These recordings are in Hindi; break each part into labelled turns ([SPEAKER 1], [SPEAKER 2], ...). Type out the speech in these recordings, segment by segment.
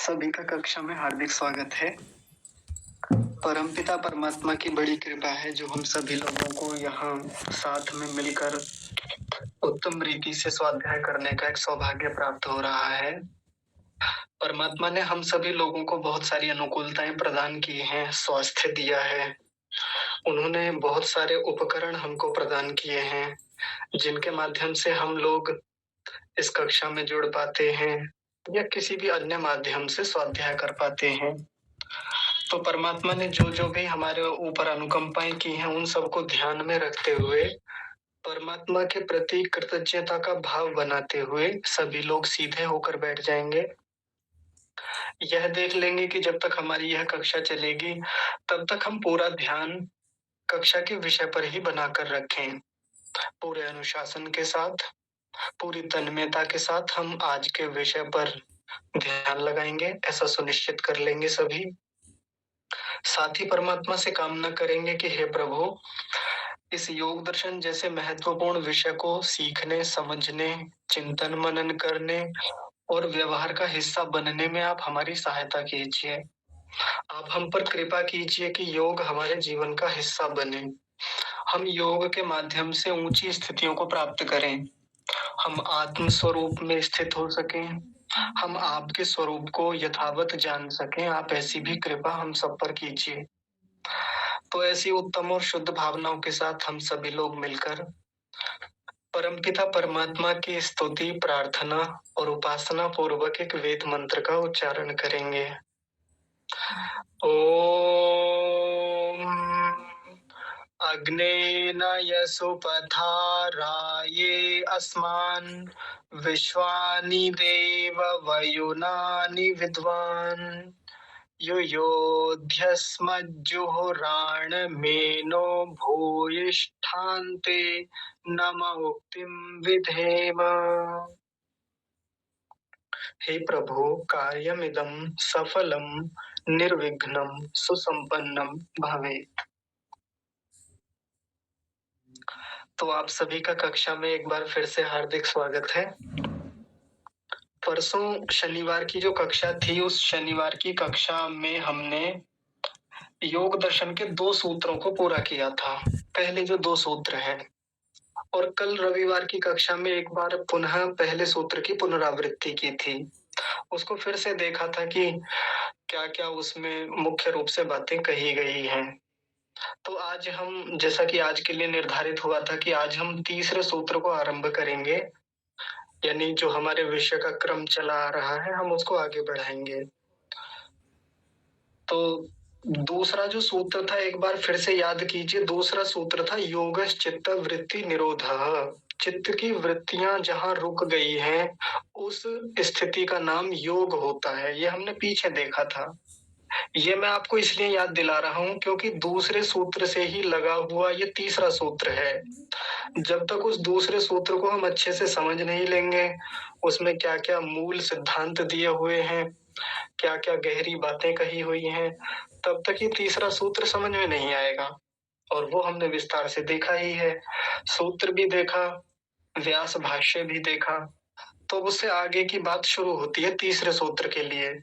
[SPEAKER 1] सभी का कक्षा में हार्दिक स्वागत है। परमपिता परमात्मा की बड़ी कृपा है जो हम सभी लोगों को यहाँ साथ में मिलकर उत्तम रीति से स्वाध्याय करने का एक सौभाग्य प्राप्त हो रहा है। परमात्मा ने हम सभी लोगों को बहुत सारी अनुकूलताएं प्रदान की हैं, स्वास्थ्य दिया है। उन्होंने बहुत सारे उपकरण हमको प्रदान किए हैं, जिनके माध्यम से हम लोग इस कक्षा में जुड़ पाते हैं या किसी भी अन्य माध्यम से स्वाध्याय कर पाते हैं। तो परमात्मा ने जो जो भी हमारे ऊपर अनुकंपाएं की हैं, उन सबको ध्यान में रखते हुए परमात्मा के प्रति कृतज्ञता का भाव बनाते हुए सभी लोग सीधे होकर बैठ जाएंगे। यह देख लेंगे कि जब तक हमारी यह कक्षा चलेगी तब तक हम पूरा ध्यान कक्षा के विषय पर ही बनाकर रखें। पूरे अनुशासन के साथ, पूरी तन्मयता के साथ हम आज के विषय पर ध्यान लगाएंगे, ऐसा सुनिश्चित कर लेंगे सभी। साथ ही परमात्मा से कामना करेंगे कि हे प्रभु, इस योग दर्शन जैसे महत्वपूर्ण विषय को सीखने, समझने, चिंतन मनन करने और व्यवहार का हिस्सा बनने में आप हमारी सहायता कीजिए। आप हम पर कृपा कीजिए कि योग हमारे जीवन का हिस्सा बने। हम योग के माध्यम से ऊंची स्थितियों को प्राप्त करें। हम आत्म स्वरूप में स्थित हो सकें। हम आपके स्वरूप को यथावत जान सकें। आप ऐसी भी कृपा हम सब पर कीजिए। तो ऐसी उत्तम और शुद्ध भावनाओं के साथ हम सभी लोग मिलकर परमपिता परमात्मा की स्तुति, प्रार्थना और उपासना पूर्वक एक वेद मंत्र का उच्चारण करेंगे। ओम अग्नेन यसुपथाराये अस्मान् विश्वानि देव वयुनानि विद्वान् युयोध्यस्मज्जुहुराणमेनो भूयिष्ठान्ते नम उक्तिं विधेम। हे प्रभु, कार्यमिदं सफलं निर्विघ्नं सुसंपन्नं भवेत्। तो आप सभी का कक्षा में एक बार फिर से हार्दिक स्वागत है। परसों शनिवार की जो कक्षा थी, उस शनिवार की कक्षा में हमने योग दर्शन के 2 सूत्रों को पूरा किया था, पहले जो 2 सूत्र हैं। और कल रविवार की कक्षा में एक बार पुनः पहले सूत्र की पुनरावृत्ति की थी। उसको फिर से देखा था कि क्या-क्या उसमें मुख्य रूप से बातें कही गई हैं। तो आज हम, जैसा कि आज के लिए निर्धारित हुआ था कि आज हम तीसरे सूत्र को आरंभ करेंगे, यानी जो हमारे विषय का क्रम चला आ रहा है, हम उसको आगे बढ़ाएंगे। तो दूसरा जो सूत्र था, एक बार फिर से याद कीजिए। दूसरा सूत्र था योगश्च चित्त वृत्ति निरोधः। चित्त की वृत्तियां जहां रुक गई हैं, उस स्थिति का नाम योग होता है। ये हमने पीछे देखा था। ये मैं आपको इसलिए याद दिला रहा हूँ क्योंकि दूसरे सूत्र से ही लगा हुआ ये तीसरा सूत्र है। जब तक उस दूसरे सूत्र को हम अच्छे से समझ नहीं लेंगे, उसमें क्या-क्या मूल सिद्धांत दिए हुए हैं, क्या-क्या गहरी बातें कही हुई हैं, तब तक ये तीसरा सूत्र समझ में नहीं आएगा। और वो हमने विस्तार से देखा ही है। सूत्र भी देखा, व्यास भाष्य भी देखा। तो उससे आगे की बात शुरू होती है तीसरे सूत्र के लिए।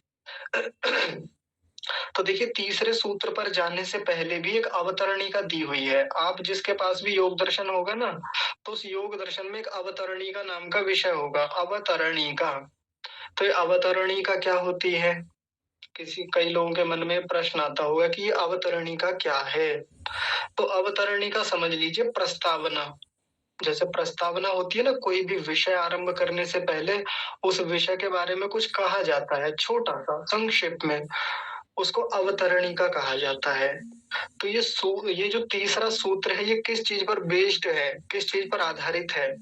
[SPEAKER 1] तो देखिए, तीसरे सूत्र पर जाने से पहले भी एक अवतरणिका दी हुई है। आप जिसके पास भी योग दर्शन होगा ना, तो उस योग दर्शन में एक अवतरणिका नाम का विषय होगा, अवतरणिका। तो ये अवतरणिका क्या होती है? कई लोगों के मन में प्रश्न आता होगा कि ये अवतरणिका क्या है? तो अवतरणिका समझ लीजिए प्रस्तावना। जैसे प्रस्तावना होती है ना, कोई भी विषय आरंभ करने से पहले उस विषय के बारे में कुछ कहा जाता है, छोटा-सा संक्षेप में, उसको अवतरणिका कहा जाता है। तो ये जो तीसरा सूत्र है, ये किस चीज पर बेस्ड है, किस चीज पर आधारित है,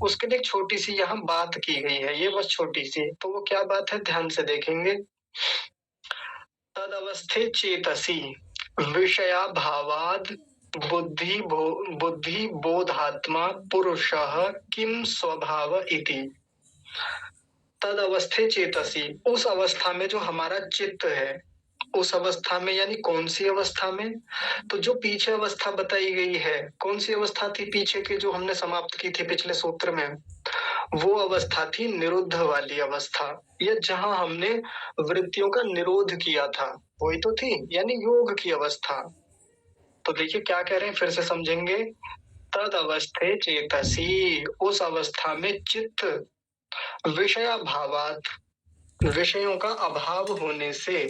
[SPEAKER 1] उसके लिए एक छोटी-सी यहाँ बात की गई है। ये बस छोटी-सी। तो वो क्या बात है, ध्यान से देखेंगे। तदवस्थे चेतसि विषयाभावाद् बुद्धि बोधात्मा पुरुषः किम स्वभाव इति। तद अवस्थे चेतसि, उस अवस्था में जो हमारा चित्त है, उस अवस्था में, यानी कौन सी अवस्था में? तो जो पीछे अवस्था बताई गई है, कौन सी अवस्था थी पीछे की जो हमने समाप्त की थी पिछले सूत्र में? वो अवस्था थी निरुद्ध वाली अवस्था, या जहां हमने वृत्तियों का निरोध किया था, वही तो थी, यानी योग की अवस्था। तो देखिए क्या कह रहे हैं, फिर से समझेंगे। तद अवस्थे चेतसी, उस अवस्था में चित्त विषयाभावात, विषयों का अभाव होने से,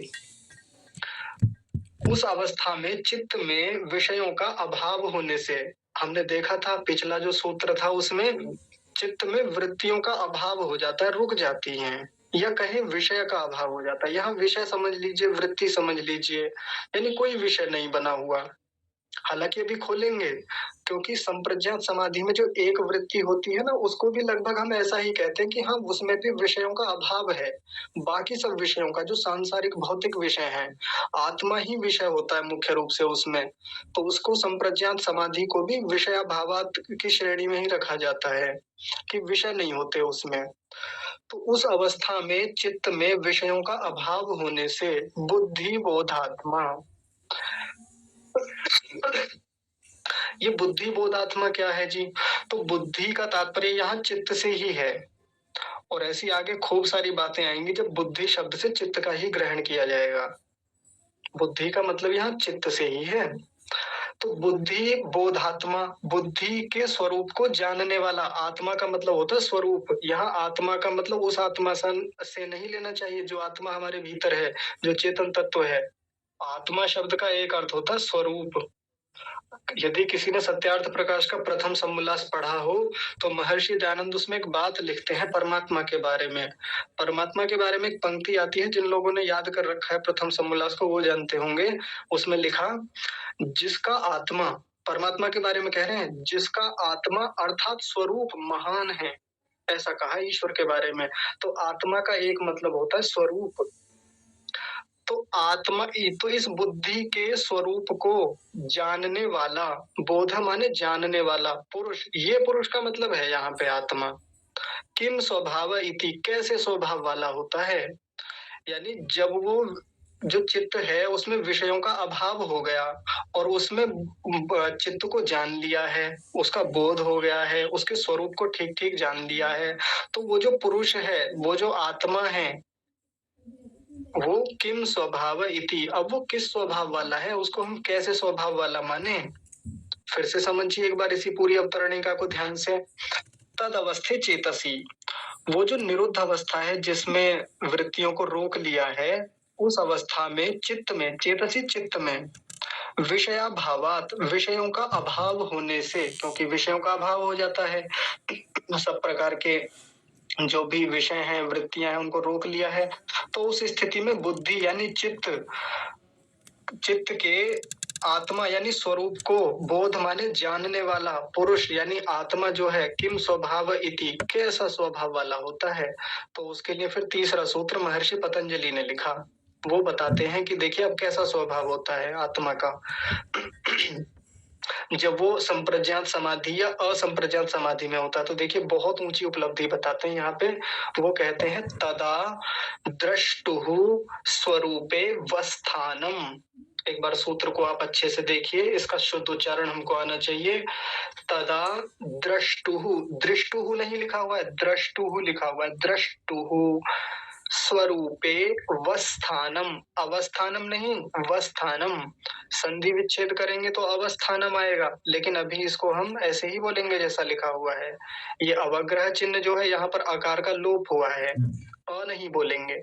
[SPEAKER 1] उस अवस्था में चित्त में विषयों का अभाव होने से, हमने देखा था पिछला जो सूत्र था उसमें चित्त में वृत्तियों का अभाव हो जाता है, रुक जाती हैं, या कहीं विषय का अभाव हो जाता है। यहाँ विषय समझ लीजिए, वृत्ति समझ लीजिए, यानी कोई विषय नहीं बना हुआ। हालांकि अभी खोलेंगे, क्योंकि संप्रज्ञात समाधि में जो एक वृत्ति होती है ना, उसको भी लगभग हम ऐसा ही कहते हैं कि हाँ, उसमें भी विषयों का अभाव है। बाकी सब विषयों का, जो सांसारिक भौतिक विषय है, आत्मा ही विषय होता है मुख्य रूप से उसमें, तो उसको संप्रज्ञात समाधि को भी विषयाभावात की श्रेणी में ही रखा जाता है, कि विषय नहीं होते उसमें। तो उस अवस्था में चित्त में विषयों का अभाव होने से बुद्धि बोधात्मा, ये बुद्धि बोधात्मा क्या है जी? तो बुद्धि का तात्पर्य यहाँ चित्त से ही है, और ऐसी आगे खूब सारी बातें आएंगी जब बुद्धि शब्द से चित्त का ही ग्रहण किया जाएगा। बुद्धि का मतलब यहाँ चित्त से ही है। तो बुद्धि बोधात्मा, बुद्धि के स्वरूप को जानने वाला, आत्मा का मतलब होता है स्वरूप। यहाँ आत्मा का मतलब उस आत्मा से नहीं लेना चाहिए जो आत्मा हमारे भीतर है, जो चेतन तत्व है। आत्मा शब्द का एक अर्थ होता है स्वरूप। यदि किसी ने सत्यार्थ प्रकाश का प्रथम समोल्लास पढ़ा हो, तो महर्षि दयानंद उसमें एक बात लिखते हैं परमात्मा के बारे में। परमात्मा के बारे में एक पंक्ति आती है, जिन लोगों ने याद कर रखा है प्रथम समोल्लास को वो जानते होंगे। उसमें लिखा, जिसका आत्मा, परमात्मा के बारे में कह रहे हैं, जिसका आत्मा अर्थात स्वरूप महान है, ऐसा कहा ईश्वर के बारे में। तो आत्मा का एक मतलब होता है स्वरूप। तो आत्मा, तो इस बुद्धि के स्वरूप को जानने वाला, बोध माने जानने वाला पुरुष, ये पुरुष का मतलब है यहाँ पे आत्मा। किम स्वभाव इति, कैसे स्वभाव वाला होता है, यानी जब वो जो चित्त है उसमें विषयों का अभाव हो गया और उसमें चित्त को जान लिया है, उसका बोध हो गया है, उसके स्वरूप को ठीक ठीक जान लिया है, तो वो जो पुरुष है, वो जो आत्मा है, वो किम स्वभाव इति, अब वो किस स्वभाव वाला है, उसको हम कैसे स्वभाव वाला माने। फिर से समझिए एक बार इसी पूरी अवतरणिका को ध्यान से। तद अवस्थे चेतसी, वो जो निरुद्ध अवस्था है जिसमें वृत्तियों को रोक लिया है, उस अवस्था में चित्त में, चेतसी चित्त में, विषयाभावात, विषयों का अभाव होने से, क्योंकि विषयों का अभाव हो जाता है, सब प्रकार के जो भी विषय हैं, वृत्तियां हैं, उनको रोक लिया है, तो उस स्थिति में बुद्धि यानी चित्त, चित्त के आत्मा यानी स्वरूप को, बोध माने जानने वाला पुरुष यानी आत्मा जो है, किम स्वभाव इति, कैसा स्वभाव वाला होता है। तो उसके लिए फिर तीसरा सूत्र महर्षि पतंजलि ने लिखा, वो बताते हैं कि देखिए अब कैसा स्वभाव होता है आत्मा का। जब वो संप्रज्ञात समाधि या असंप्रज्ञात समाधि में होता है, तो देखिए बहुत ऊंची उपलब्धि बताते हैं यहाँ पे। वो कहते हैं तदा द्रष्टुहु स्वरूपे वस्थानम। एक बार सूत्र को आप अच्छे से देखिए, इसका शुद्ध उच्चारण हमको आना चाहिए। तदा द्रष्टुहु, दृष्टुहु नहीं लिखा हुआ है, द्रष्टुहु लिखा हुआ है, द्रष्टुहु स्वरूपे वस्थानम, अवस्थानम नहीं वस्थानम, संधि विच्छेद करेंगे तो अवस्थानम आएगा, लेकिन अभी इसको हम ऐसे ही बोलेंगे जैसा लिखा हुआ है। ये अवग्रह चिन्ह जो है यहाँ पर आकार का लोप हुआ है, अ नहीं बोलेंगे।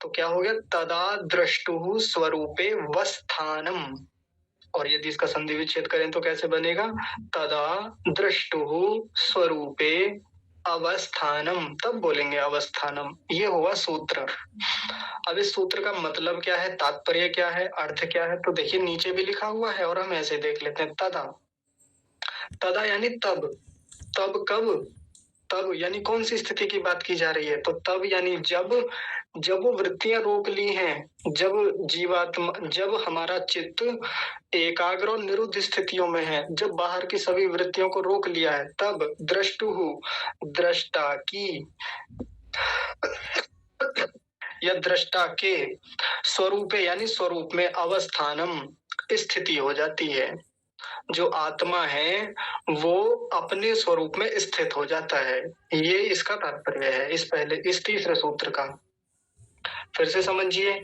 [SPEAKER 1] तो क्या हो गया, तदा द्रष्टुहु स्वरूपे वस्थानम, और यदि इसका संधि विच्छेद करें तो कैसे बनेगा, तदा द्रष्टुहु स्वरूपे अवस्थानम, तब बोलेंगे अवस्थानम। ये हुआ सूत्र। अब इस सूत्र का मतलब क्या है, तात्पर्य क्या है, अर्थ क्या है, तो देखिए नीचे भी लिखा हुआ है और हम ऐसे देख लेते हैं। तदा, तदा यानी तब, तब कब, तब यानी कौन सी स्थिति की बात की जा रही है, तो तब यानी जब, जब वो वृत्तियां रोक ली हैं, जब जीवात्मा, जब हमारा चित्त एकाग्र और निरुद्ध स्थितियों में है, जब बाहर की सभी वृत्तियों को रोक लिया है, तब द्रष्टुहु, दृष्टा की या दृष्टा के स्वरूपे यानी स्वरूप में अवस्थानम स्थिति हो जाती है। जो आत्मा है वो अपने स्वरूप में स्थित हो जाता है। ये इसका तात्पर्य है इस तीसरे सूत्र का। फिर से समझिए,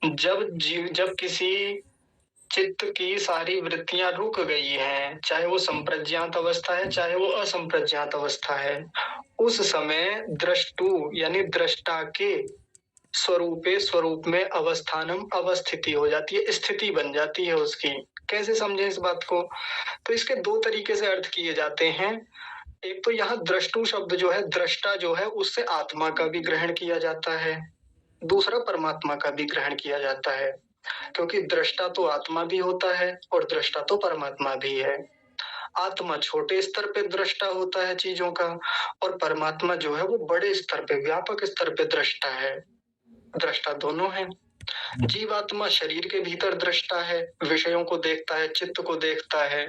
[SPEAKER 1] जब किसी चित्त की सारी वृत्तियां रुक गई हैं, चाहे वो संप्रज्ञात अवस्था है चाहे वो असंप्रज्ञात अवस्था है, उस समय द्रष्टु यानी दृष्टा के स्वरूप में अवस्थानम अवस्थिति हो जाती है, स्थिति बन जाती है उसकी। कैसे समझे इस बात को? तो इसके दो तरीके से अर्थ किए जाते हैं। एक तो यहाँ द्रष्टु शब्द जो है, दृष्टा जो है, उससे आत्मा का भी ग्रहण किया जाता है, दूसरा परमात्मा का भी ग्रहण किया जाता है, क्योंकि दृष्टा तो आत्मा भी होता है और दृष्टा तो परमात्मा भी है। आत्मा छोटे स्तर पे दृष्टा होता है चीजों का, और परमात्मा जो है वो बड़े स्तर पे, व्यापक स्तर पे दृष्टा है। दृष्टा दोनों है। जीवात्मा शरीर के भीतर दृष्टा है, विषयों को देखता है, चित्त को देखता है।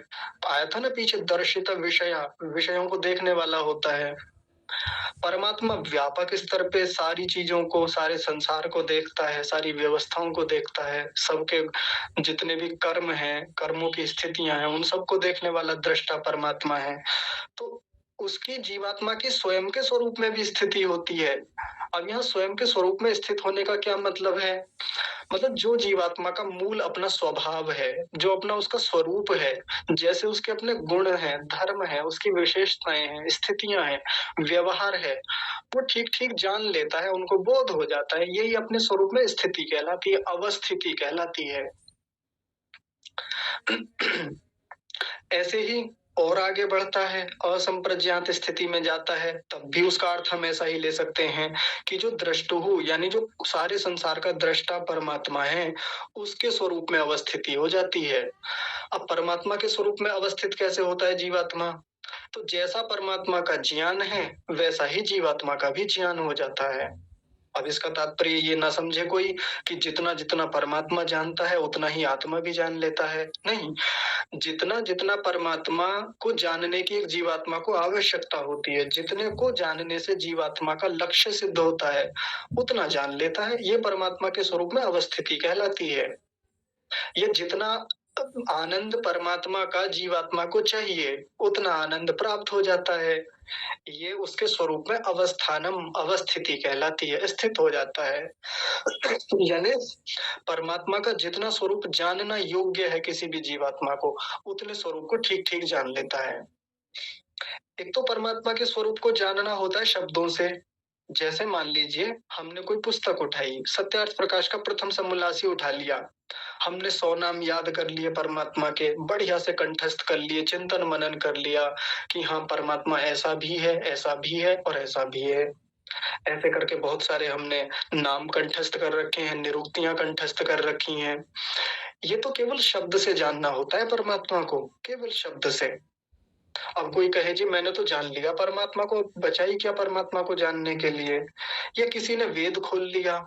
[SPEAKER 1] आया था ना पीछे, दर्शित विषयों को देखने वाला होता है। परमात्मा व्यापक स्तर पे सारी चीजों को, सारे संसार को देखता है, सारी व्यवस्थाओं को देखता है, सबके जितने भी कर्म हैं, कर्मों की स्थितियां हैं, उन सबको देखने वाला दृष्टा परमात्मा है। तो उसकी जीवात्मा की स्वयं के स्वरूप में भी स्थिति होती है। अब यहाँ स्वयं के स्वरूप में स्थित होने का क्या मतलब है? मतलब जो जीवात्मा का मूल अपना स्वभाव है, जो अपना उसका स्वरूप है, जैसे उसके अपने गुण हैं, धर्म है, उसकी विशेषताएं हैं, स्थितियां हैं, व्यवहार है, वो ठीक ठीक जान लेता है, उनको बोध हो जाता है। यही अपने स्वरूप में स्थिति कहलाती है, अवस्थिति कहलाती है। ऐसे ही और आगे बढ़ता है, असंप्रज्ञात स्थिति में जाता है, तब भी उसका अर्थ हम ऐसा ही ले सकते हैं कि जो द्रष्टुहु यानी जो सारे संसार का दृष्टा परमात्मा है, उसके स्वरूप में अवस्थिति हो जाती है। अब परमात्मा के स्वरूप में अवस्थित कैसे होता है जीवात्मा? तो जैसा परमात्मा का ज्ञान है वैसा ही जीवात्मा का भी ज्ञान हो जाता है। अब इसका तात्पर्य ये ना समझे कोई कि जितना जितना परमात्मा जानता है उतना ही आत्मा भी जान लेता है। नहीं, जितना जितना परमात्मा को जानने की एक जीवात्मा को आवश्यकता होती है, जितने को जानने से जीवात्मा का लक्ष्य सिद्ध होता है, उतना जान लेता है। ये परमात्मा के स्वरूप में अवस्थिति कहलाती है। ये जितना आनंद परमात्मा का जीवात्मा को चाहिए उतना आनंद प्राप्त हो जाता है। ये उसके स्वरूप में अवस्थानम अवस्थिति कहलाती है, स्थित हो जाता है। यानी परमात्मा का जितना स्वरूप जानना योग्य है किसी भी जीवात्मा को, उतने स्वरूप को ठीक ठीक जान लेता है। एक तो परमात्मा के स्वरूप को जानना होता है शब्दों से। जैसे मान लीजिए हमने कोई पुस्तक उठाई, सत्यार्थ प्रकाश का प्रथम समोल्लासी उठा लिया, हमने 100 नाम याद कर लिए परमात्मा के, बढ़िया से कंठस्थ कर लिए, चिंतन मनन कर लिया कि हाँ परमात्मा ऐसा भी है, ऐसा भी है और ऐसा भी है। ऐसे करके बहुत सारे हमने नाम कंठस्थ कर रखे हैं, निरुक्तियां कंठस्थ कर रखी हैं। ये तो केवल शब्द से जानना होता है परमात्मा को, केवल शब्द से। अब कोई कहे जी मैंने तो जान लिया परमात्मा को, बचा ही क्या परमात्मा को जानने के लिए? या किसी ने वेद खोल लिया,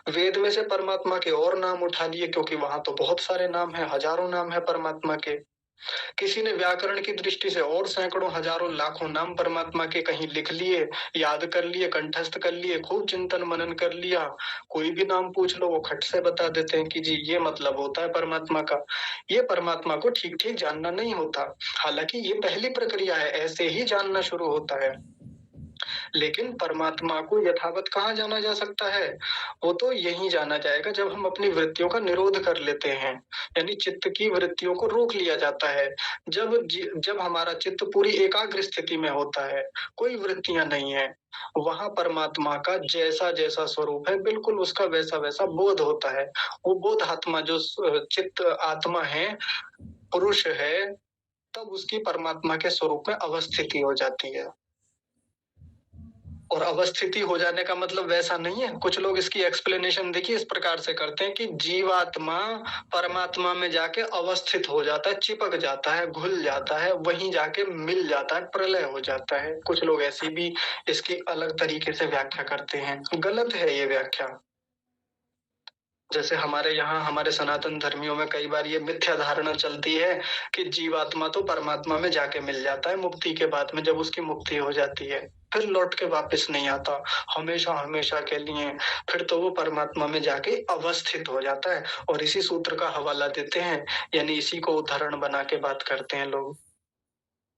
[SPEAKER 1] वेद में से परमात्मा के और नाम उठा लिए, क्योंकि वहां तो बहुत सारे नाम है, हजारों नाम है परमात्मा के। किसी ने व्याकरण की दृष्टि से और सैकड़ों हजारों लाखों नाम परमात्मा के कहीं लिख लिए, याद कर लिए, कंठस्थ कर लिए, खूब चिंतन मनन कर लिया। कोई भी नाम पूछ लो वो खट से बता देते हैं कि जी ये मतलब होता है परमात्मा का। ये परमात्मा को ठीक ठीक जानना नहीं होता। हालांकि ये पहली प्रक्रिया है, ऐसे ही जानना शुरू होता है। लेकिन परमात्मा को यथावत कहाँ जाना जा सकता है? वो तो यही जाना जाएगा जब हम अपनी वृत्तियों का निरोध कर लेते हैं, यानी चित्त की वृत्तियों को रोक लिया जाता है। जब हमारा चित्त पूरी एकाग्र स्थिति में होता है, कोई वृत्तियां नहीं है, वहां परमात्मा का जैसा जैसा स्वरूप है बिल्कुल उसका वैसा वैसा बोध होता है। वो बोध आत्मा जो चित्त आत्मा है, पुरुष है, तब उसकी परमात्मा के स्वरूप में अवस्थिति हो जाती है। और अवस्थिति हो जाने का मतलब वैसा नहीं है, कुछ लोग इसकी एक्सप्लेनेशन देखिए इस प्रकार से करते हैं कि जीवात्मा परमात्मा में जाके अवस्थित हो जाता है, चिपक जाता है, घुल जाता है, वहीं जाके मिल जाता है, प्रलय हो जाता है। कुछ लोग ऐसी भी इसकी अलग तरीके से व्याख्या करते हैं, गलत है ये व्याख्या। जैसे हमारे यहाँ हमारे सनातन धर्मियों में कई बार ये मिथ्या धारणा चलती है कि जीवात्मा तो परमात्मा में जाके मिल जाता है मुक्ति के बाद में, जब उसकी मुक्ति हो जाती है फिर लौट के वापस नहीं आता हमेशा हमेशा के लिए, फिर तो वो परमात्मा में जाके अवस्थित हो जाता है। और इसी सूत्र का हवाला देते हैं, यानी इसी को उदाहरण बना के बात करते हैं लोग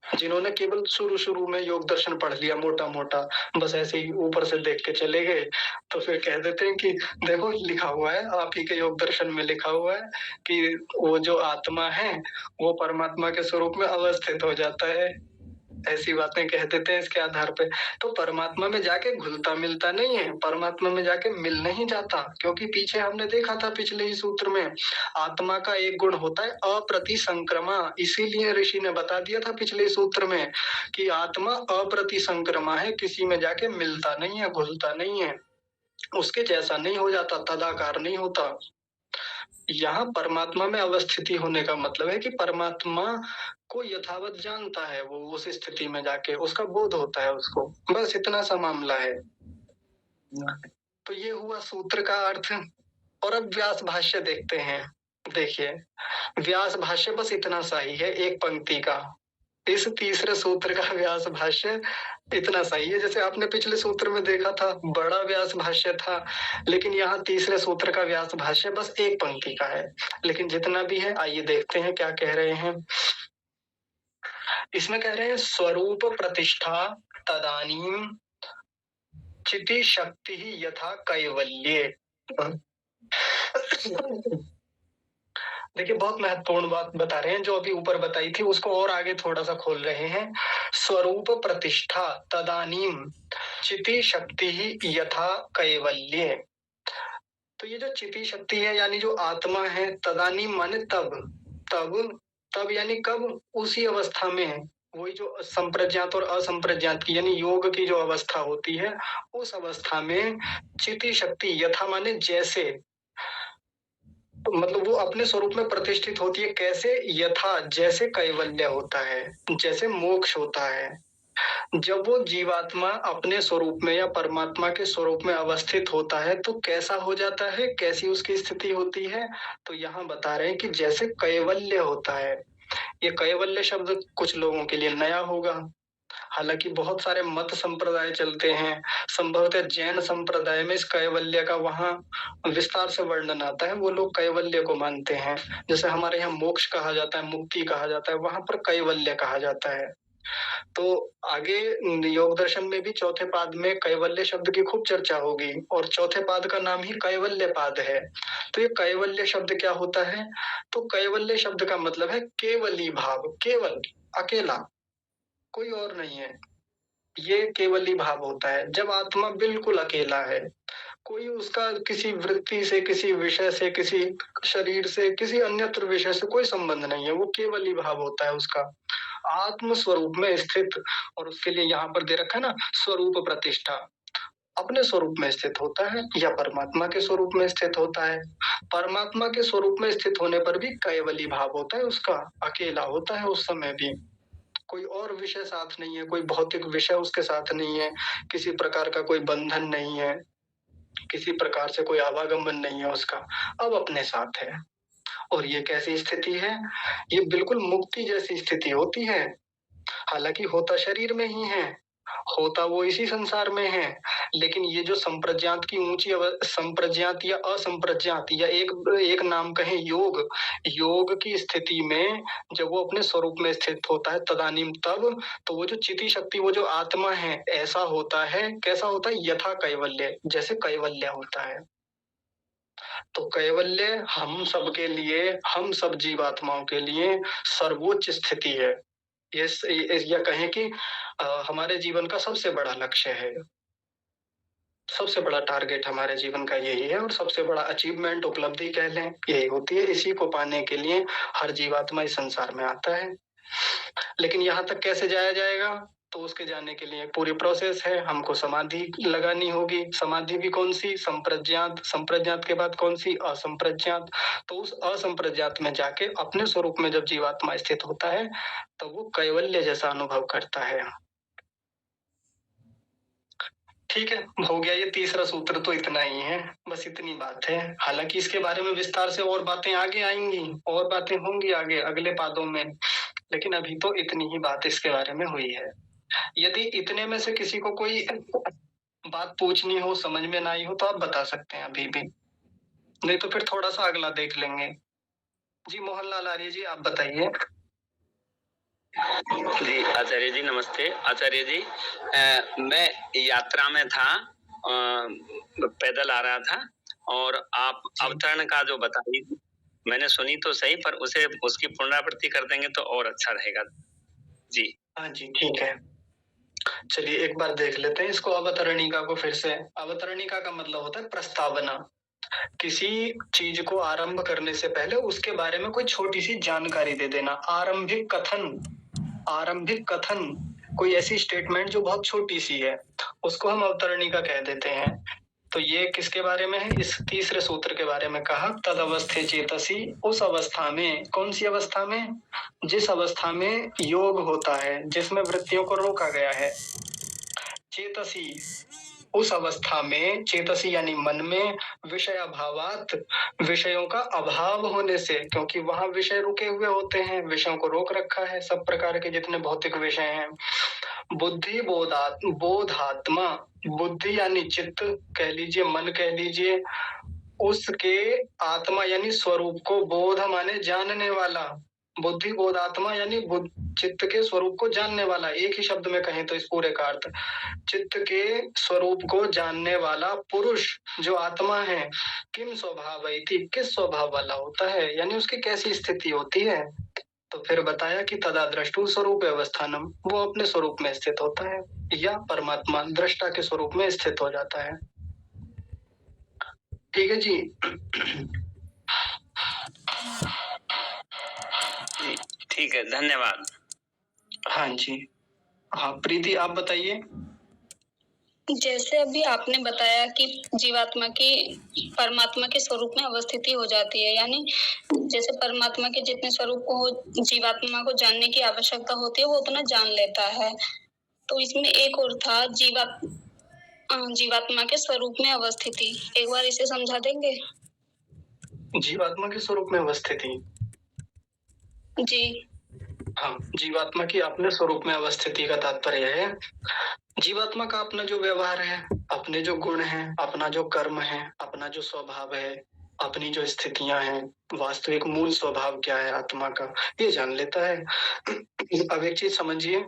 [SPEAKER 1] जिन्होंने केवल शुरू शुरू में योग दर्शन पढ़ लिया मोटा मोटा, बस ऐसे ही ऊपर से देख के चले गए, तो फिर कह देते हैं कि देखो लिखा हुआ है, आप ही के योग दर्शन में लिखा हुआ है कि वो जो आत्मा है वो परमात्मा के स्वरूप में अवस्थित हो जाता है। ऐसी बातें कह देते हैं इसके आधार पे। तो परमात्मा में जाके घुलता मिलता नहीं है, परमात्मा में जाके मिल नहीं जाता, क्योंकि पीछे हमने देखा था पिछले ही सूत्र में आत्मा का एक गुण होता है अप्रतिसंक्रमा। इसीलिए ऋषि ने बता दिया था पिछले सूत्र में कि आत्मा अप्रतिसंक्रमा है, किसी में जाके मिलता नहीं है, घुलता नहीं है, उसके जैसा नहीं हो जाता, तदाकार नहीं होता। यहाँ परमात्मा में अवस्थिति होने का मतलब है कि परमात्मा को यथावत जानता है, वो उस स्थिति में जाके उसका बोध होता है उसको, बस इतना सा मामला है। तो ये हुआ सूत्र का अर्थ। और अब व्यास भाष्य देखते हैं। देखिए व्यास भाष्य बस इतना सा ही है, एक पंक्ति का। इस तीसरे सूत्र का व्यास भाष्य इतना सही है, जैसे आपने पिछले सूत्र में देखा था बड़ा व्यास भाष्य था, लेकिन यहाँ तीसरे सूत्र का व्यास भाष्य बस एक पंक्ति का है। लेकिन जितना भी है आइए देखते हैं क्या कह रहे हैं। इसमें कह रहे हैं स्वरूप प्रतिष्ठा तदानीम चिति शक्ति ही यथा कैवल्ये। देखिए बहुत महत्वपूर्ण बात बता रहे हैं, जो अभी ऊपर बताई थी उसको और आगे थोड़ा सा खोल रहे हैं। स्वरूप प्रतिष्ठा तदानीम चिति शक्ति ही यथा कैवल्ये। तो ये जो चिति शक्ति है यानी जो आत्मा है, तदानीम माने तब, तब तब यानी कब, उसी अवस्था में, वही जो संप्रज्ञात और असंप्रज्ञात की यानी योग की जो अवस्था होती है उस अवस्था में चिति शक्ति यथा माने जैसे, मतलब वो अपने स्वरूप में प्रतिष्ठित होती है। कैसे? यथा जैसे कैवल्य होता है, जैसे मोक्ष होता है। जब वो जीवात्मा अपने स्वरूप में या परमात्मा के स्वरूप में अवस्थित होता है तो कैसा हो जाता है, कैसी उसकी स्थिति होती है? तो यहाँ बता रहे हैं कि जैसे कैवल्य होता है। ये कैवल्य शब्द कुछ लोगों के लिए नया होगा, हालांकि बहुत सारे मत संप्रदाय चलते हैं। संभवतः जैन संप्रदाय में इस कैवल्य का वहाँ विस्तार से वर्णन आता है, वो लोग कैवल्य को मानते हैं। जैसे हमारे यहाँ मोक्ष कहा जाता है, मुक्ति कहा जाता है, वहां पर कैवल्य कहा जाता है। तो आगे योग दर्शन में भी चौथे पाद में कैवल्य शब्द की खूब चर्चा होगी, और चौथे पाद का नाम ही कैवल्य पाद है। तो ये कैवल्य शब्द क्या होता है? तो कैवल्य शब्द का मतलब है केवली भाव, केवल, अकेला, कोई और नहीं है। ये केवली भाव होता है जब आत्मा बिल्कुल अकेला है, कोई उसका किसी वृत्ति से, किसी विषय से, किसी शरीर से, किसी अन्यत्र विषय से कोई संबंध नहीं है, वो केवली भाव होता है उसका, आत्म स्वरूप में स्थित। और उसके लिए यहाँ पर दे रखा है ना स्वरूप प्रतिष्ठा, अपने स्वरूप में स्थित होता है या परमात्मा के स्वरूप में स्थित होता है। परमात्मा के स्वरूप में स्थित होने पर भी कैवली भाव होता है उसका, अकेला होता है उस समय भी, कोई और विषय साथ नहीं है, कोई भौतिक विषय उसके साथ नहीं है, किसी प्रकार का कोई बंधन नहीं है, किसी प्रकार से कोई आवागमन नहीं है उसका, अब अपने साथ है। और ये कैसी स्थिति है? ये बिल्कुल मुक्ति जैसी स्थिति होती है। हालांकि होता शरीर में ही है, होता वो इसी संसार में है, लेकिन ये जो संप्रज्ञात की ऊंची संप्रज्ञात या असंप्रज्ञात या एक नाम कहें योग, योग की स्थिति में जब वो अपने स्वरूप में स्थित होता है तदानीम तब, तो वो जो चिति शक्ति, वो जो आत्मा है, ऐसा होता है, कैसा होता है? यथा कैवल्य, जैसे कैवल्य होता है। तो कैवल्य हम सबके लिए, हम सब जीवात्माओं के लिए सर्वोच्च स्थिति है। या कहें कि हमारे जीवन का सबसे बड़ा लक्ष्य है, सबसे बड़ा टारगेट हमारे जीवन का यही है, और सबसे बड़ा अचीवमेंट, उपलब्धि कह लें, यही होती है। इसी को पाने के लिए हर जीवात्मा इस संसार में आता है। लेकिन यहाँ तक कैसे जाया जाएगा? तो उसके जाने के लिए पूरी प्रोसेस है, हमको समाधि लगानी होगी। समाधि भी कौन सी? संप्रज्ञात, संप्रज्ञात के बाद कौन सी? असंप्रज्ञात। तो उस असंप्रज्ञात में जाके अपने स्वरूप में जब जीवात्मा स्थित होता है तो वो कैवल्य जैसा अनुभव करता है। ठीक है, हो गया ये तीसरा सूत्र तो इतना ही है, बस इतनी बात है। हालाँकि इसके बारे में विस्तार से और बातें आगे आएँगी, और बातें होंगी आगे अगले पादों में, लेकिन अभी तो इतनी ही बात इसके बारे में हुई है। यदि इतने में से किसी को कोई बात पूछनी हो, समझ में ना आई हो तो आप बता सकते हैं अभी भी, नहीं तो फिर थोड़ा-सा अगला देख लेंगे। जी, मोहनलाल आर्य जी आप बताइए?
[SPEAKER 2] जी, आचार्य जी नमस्ते। आचार्य जी मैं यात्रा में था, पैदल आ रहा था और आप
[SPEAKER 1] जी।
[SPEAKER 2] अवतरण का जो बताई, मैंने सुनी तो सही पर उसे उसकी पुनरावृत्ति कर देंगे तो और अच्छा रहेगा। जी।
[SPEAKER 1] हाँ जी, ठीक है। चलिए एक बार देख लेते हैं इसको अवतरणिका को फिर से। अवतरणिका का मतलब होता है प्रस्तावना। किसी चीज को आरंभ करने से पहले उसके बारे में कोई छोटी-सी जानकारी दे देना। आरंभिक कथन कोई ऐसी स्टेटमेंट जो बहुत छोटी-सी है, उसको हम अवतरणिका कह देते हैं। तो ये किसके बारे में है? इस तीसरे सूत्र के बारे में कहा, तदवस्थे चेतसि, उस अवस्था में, कौन-सी अवस्था में? जिस अवस्था में योग होता है, जिसमें वृत्तियों को रोका गया है। चेतसि, उस अवस्था में, चेतसि यानी मन में, विषयाभावात, विषयों का अभाव होने से, क्योंकि वहाँ विषय रुके हुए होते हैं, विषयों को रोक रखा है, सब प्रकार के जितने भौतिक विषय हैं। बुद्धि बोधात्मा, बुद्धि यानी चित्त कह लीजिए, मन कह लीजिए, उसके आत्मा यानी स्वरूप को, बोध माने जानने वाला, बुद्धि बोधात्मा यानी चित्त के स्वरूप को जानने वाला। एक ही शब्द में कहें तो इस पूरे का अर्थ, चित्त के स्वरूप को जानने वाला पुरुष जो आत्मा है, किम स्वभावैति, किस स्वभाव वाला होता है, यानी उसकी कैसी स्थिति होती है। तो फिर बताया कि तदा द्रष्टु स्वरूप अवस्थानम, वो अपने स्वरूप में स्थित होता है, या परमात्मा दृष्टा के स्वरूप में स्थित हो जाता है। ठीक है जी।
[SPEAKER 2] जी, ठीक है, धन्यवाद।
[SPEAKER 1] हाँ जी। हाँ, प्रीति आप बताइए?
[SPEAKER 3] जैसे अभी आपने बताया कि जीवात्मा की परमात्मा के स्वरूप में अवस्थिति हो जाती है, यानी जैसे परमात्मा के जितने स्वरूप को जीवात्मा को जानने की आवश्यकता होती है वो उतना जान लेता है। तो इसमें एक और था जीवात्मा के स्वरूप में अवस्थिति, एक बार इसे समझा देंगे?
[SPEAKER 1] जीवात्मा के स्वरूप में अवस्थिति।
[SPEAKER 3] जी।
[SPEAKER 1] हाँ, जीवात्मा की अपने स्वरूप में अवस्थिति का तात्पर्य है, जीवात्मा का अपना जो व्यवहार है, अपने जो गुण हैं, अपना जो कर्म है, अपना जो स्वभाव है, अपनी जो स्थितियां हैं, वास्तविक मूल स्वभाव क्या है आत्मा का, ये जान लेता है। अब एक चीज समझिए,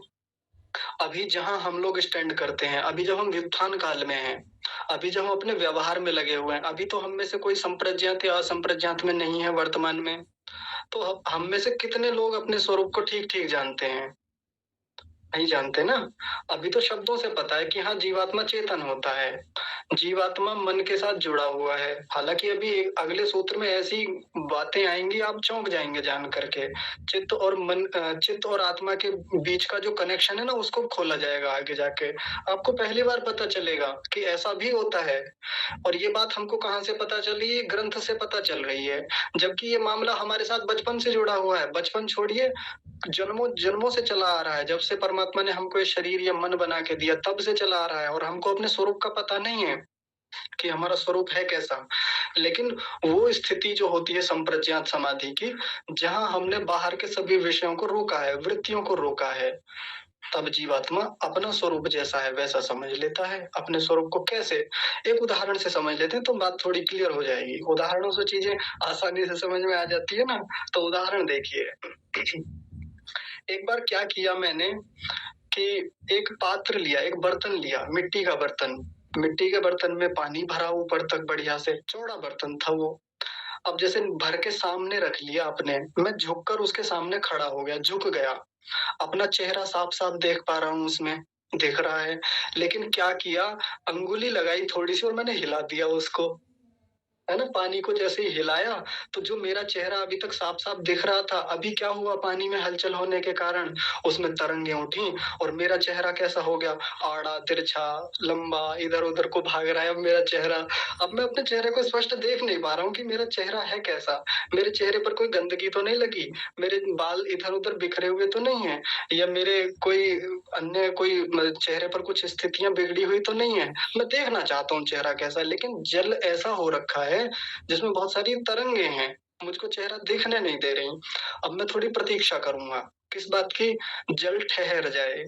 [SPEAKER 1] अभी जहां हम लोग स्टैंड करते हैं, अभी जब हम व्युत्थान काल में हैं, अभी जब हम अपने व्यवहार में लगे हुए हैं, अभी तो हम में से कोई संप्रज्ञात या असंप्रज्ञात में नहीं है वर्तमान में। तो हम में से कितने लोग अपने स्वरूप को ठीक-ठीक जानते हैं? नहीं जानते ना। अभी तो शब्दों से पता है कि हाँ, जीवात्मा चेतन होता है, जीवात्मा मन के साथ जुड़ा हुआ है। हालांकि अभी अगले सूत्र में ऐसी बातें आएंगी, आप चौंक जाएंगे जान करके। चित्त और आत्मा के बीच का जो कनेक्शन है ना, उसको खोला जाएगा आगे जाके। आपको पहली बार पता चलेगा कि ऐसा भी होता है। और ये बात हमको कहाँ से पता चली? ये ग्रंथ से पता चल रही है, जबकि ये मामला हमारे साथ बचपन से जुड़ा हुआ है। बचपन छोड़िए, जन्मों जन्मों से चला आ रहा है। जब से परमात्मा ने हमको ये शरीर या मन बना के दिया, तब से चला आ रहा है, और हमको अपने स्वरूप का पता नहीं है कि हमारा स्वरूप है कैसा। लेकिन वो स्थिति जो होती है संप्रज्ञात समाधि की, जहां हमने बाहर के सभी विषयों को रोका है, वृत्तियों को रोका है, तब जीवात्मा अपना स्वरूप जैसा है वैसा समझ लेता है। अपने स्वरूप को कैसे? एक उदाहरण से समझ लेते हैं तो बात थोड़ी क्लियर हो जाएगी। उदाहरणों से चीजें आसानी से समझ में आ जाती है ना। तो उदाहरण देखिए, एक बार क्या किया मैंने कि एक पात्र लिया, एक बर्तन लिया, मिट्टी का बर्तन। मिट्टी के बर्तन में पानी भरा ऊपर तक बढ़िया से, चौड़ा बर्तन था वो। अब जैसे भर के सामने रख लिया अपने, मैं झुककर उसके सामने खड़ा हो गया, झुक गया। अपना चेहरा साफ-साफ देख पा रहा हूँ उसमें, दिख रहा है। लेकिन क्या किया, अंगुली लगाई थोड़ी-सी और मैंने हिला दिया उसको। है ना, पानी को जैसे ही हिलाया तो जो मेरा चेहरा अभी तक साफ-साफ दिख रहा था, अभी क्या हुआ, पानी में हलचल होने के कारण उसमें तरंगें उठी और मेरा चेहरा कैसा हो गया, आड़ा, तिरछा, लंबा, इधर-उधर को भाग रहा है अब मेरा चेहरा। अब मैं अपने चेहरे को स्पष्ट देख नहीं पा रहा हूँ कि मेरा चेहरा है कैसा? मेरे चेहरे पर कोई गंदगी तो नहीं लगी? मेरे बाल इधर-उधर बिखरे हुए तो नहीं हैं? या मेरे कोई अन्य कोई चेहरे पर कुछ स्थितियाँ बिगड़ी हुई तो नहीं है? मैं देखना चाहता हूँ चेहरा कैसा है, लेकिन जल ऐसा हो रखा है जिसमें बहुत सारी तरंगे हैं, मुझको चेहरा दिखने नहीं दे रही। अब मैं थोड़ी प्रतीक्षा करूँगा, किस बात की? जल ठहर जाए।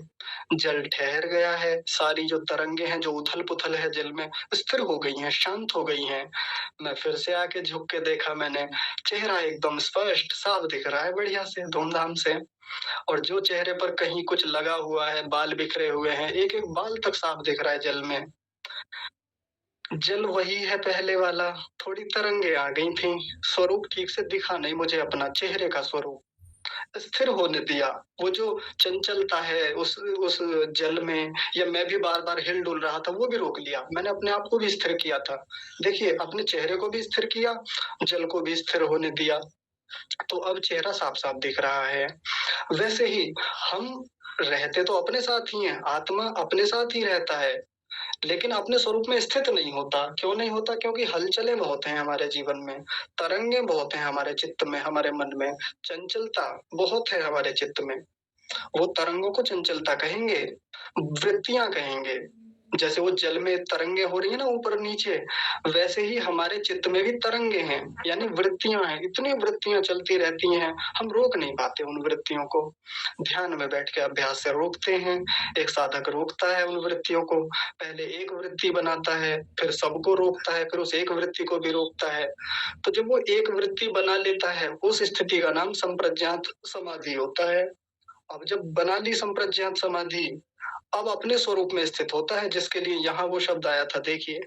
[SPEAKER 1] जल ठहर गया है, सारी जो तरंगे हैं, जो उथल-पुथल है जल में, स्थिर हो गई हैं, शांत हो गई हैं। मैं फिर से आके झुक के देखा मैंने, चेहरा एकदम स्पष्ट, साफ दिख रहा है बढ़िया से, धूम-धाम से। और जो चेहरे पर कहीं कुछ लगा हुआ है, बाल बिखरे हुए हैं, एक-एक बाल तक साफ दिख रहा है जल में। जल वही है पहले वाला, थोड़ी तरंगे आ गई थीं, स्वरूप ठीक से दिखा नहीं मुझे अपना चेहरे का स्वरूप। स्थिर होने दिया, वो जो चंचलता है उस जल में, या मैं भी बार-बार हिल-डुल रहा था, वो भी रोक लिया। मैंने अपने आप को भी स्थिर किया था। देखिए, अपने चेहरे को भी स्थिर किया, जल को भी स्थिर होने दिया, तो अब चेहरा साफ-साफ दिख रहा है। वैसे ही हम रहते तो अपने साथ ही हैं, आत्मा अपने साथ ही रहता है, लेकिन अपने स्वरूप में स्थित नहीं होता। क्यों नहीं होता? क्योंकि हलचलें बहुत हैं हमारे जीवन में, तरंगे बहुत हैं हमारे चित्त में, हमारे मन में, चंचलता बहुत है हमारे चित्त में। वो तरंगों को चंचलता कहेंगे, वृत्तियाँ कहेंगे। जैसे वो जल में तरंगे हो रही है ना ऊपर-नीचे, वैसे ही हमारे चित्त में भी तरंगे हैं, यानी वृत्तियाँ हैं। इतनी वृत्तियाँ चलती रहती हैं, हम रोक नहीं पाते उन वृत्तियों को। ध्यान में बैठ के अभ्यास से रोकते हैं, एक साधक रोकता है उन वृत्तियों को। पहले एक वृत्ति बनाता है, फिर सबको रोकता है, फिर उस एक वृत्ति को भी रोकता है। तो जब वो एक वृत्ति बना लेता है, उस स्थिति का नाम संप्रज्ञात समाधि होता है। अब जब बना ली संप्रज्ञात समाधि, अब अपने स्वरूप में स्थित होता है, जिसके लिए यहाँ वो शब्द आया था, देखिए।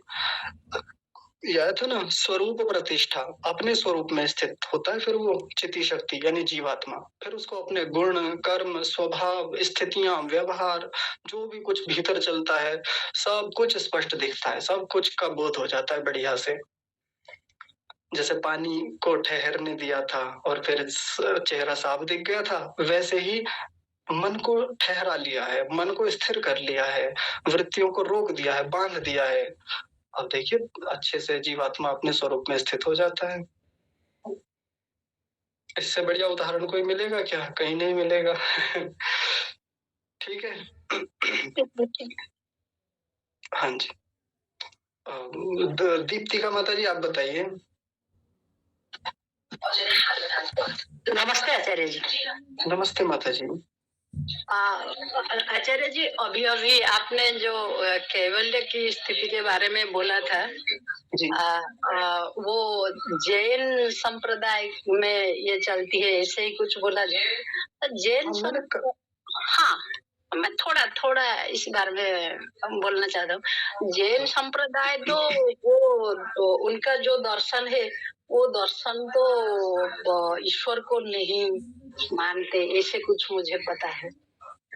[SPEAKER 1] ये आया था ना, स्वरूप प्रतिष्ठा, अपने स्वरूप में स्थित होता है फिर वो चिति शक्ति यानी जीवात्मा। फिर उसको अपने गुण, कर्म, स्वभाव, स्थितियाँ, व्यवहार, जो भी कुछ भीतर चलता है, सब कुछ स्पष्ट दिखता है, सब कुछ का बोध हो जाता है बढ़िया से। जैसे पानी को ठहरने दिया था और फिर चेहरा साफ दिख गया था, वैसे ही मन को ठहरा लिया है, मन को स्थिर कर लिया है, वृत्तियों को रोक दिया है, बांध दिया है। अब देखिए अच्छे से जीवात्मा अपने स्वरूप में स्थित हो जाता है। इससे बढ़िया उदाहरण कोई मिलेगा क्या? कहीं नहीं मिलेगा। ठीक है। हाँ जी। दीप्तिका माता जी, आप बताइए।
[SPEAKER 4] नमस्ते आचार्य जी।
[SPEAKER 1] नमस्ते माता जी।
[SPEAKER 4] आचार्य जी, अभी अभी आपने जो कैवल्य की स्थिति के बारे में बोला था,
[SPEAKER 1] जी।
[SPEAKER 4] वो जैन संप्रदाय में ये चलती है, ऐसे ही कुछ बोला जैन हाँ, मैं थोड़ा इस बारे में बोलना चाहता हूँ। जैन संप्रदाय तो वो तो उनका जो दर्शन है, वो दर्शन तो ईश्वर को नहीं मानते, ऐसे कुछ मुझे पता है।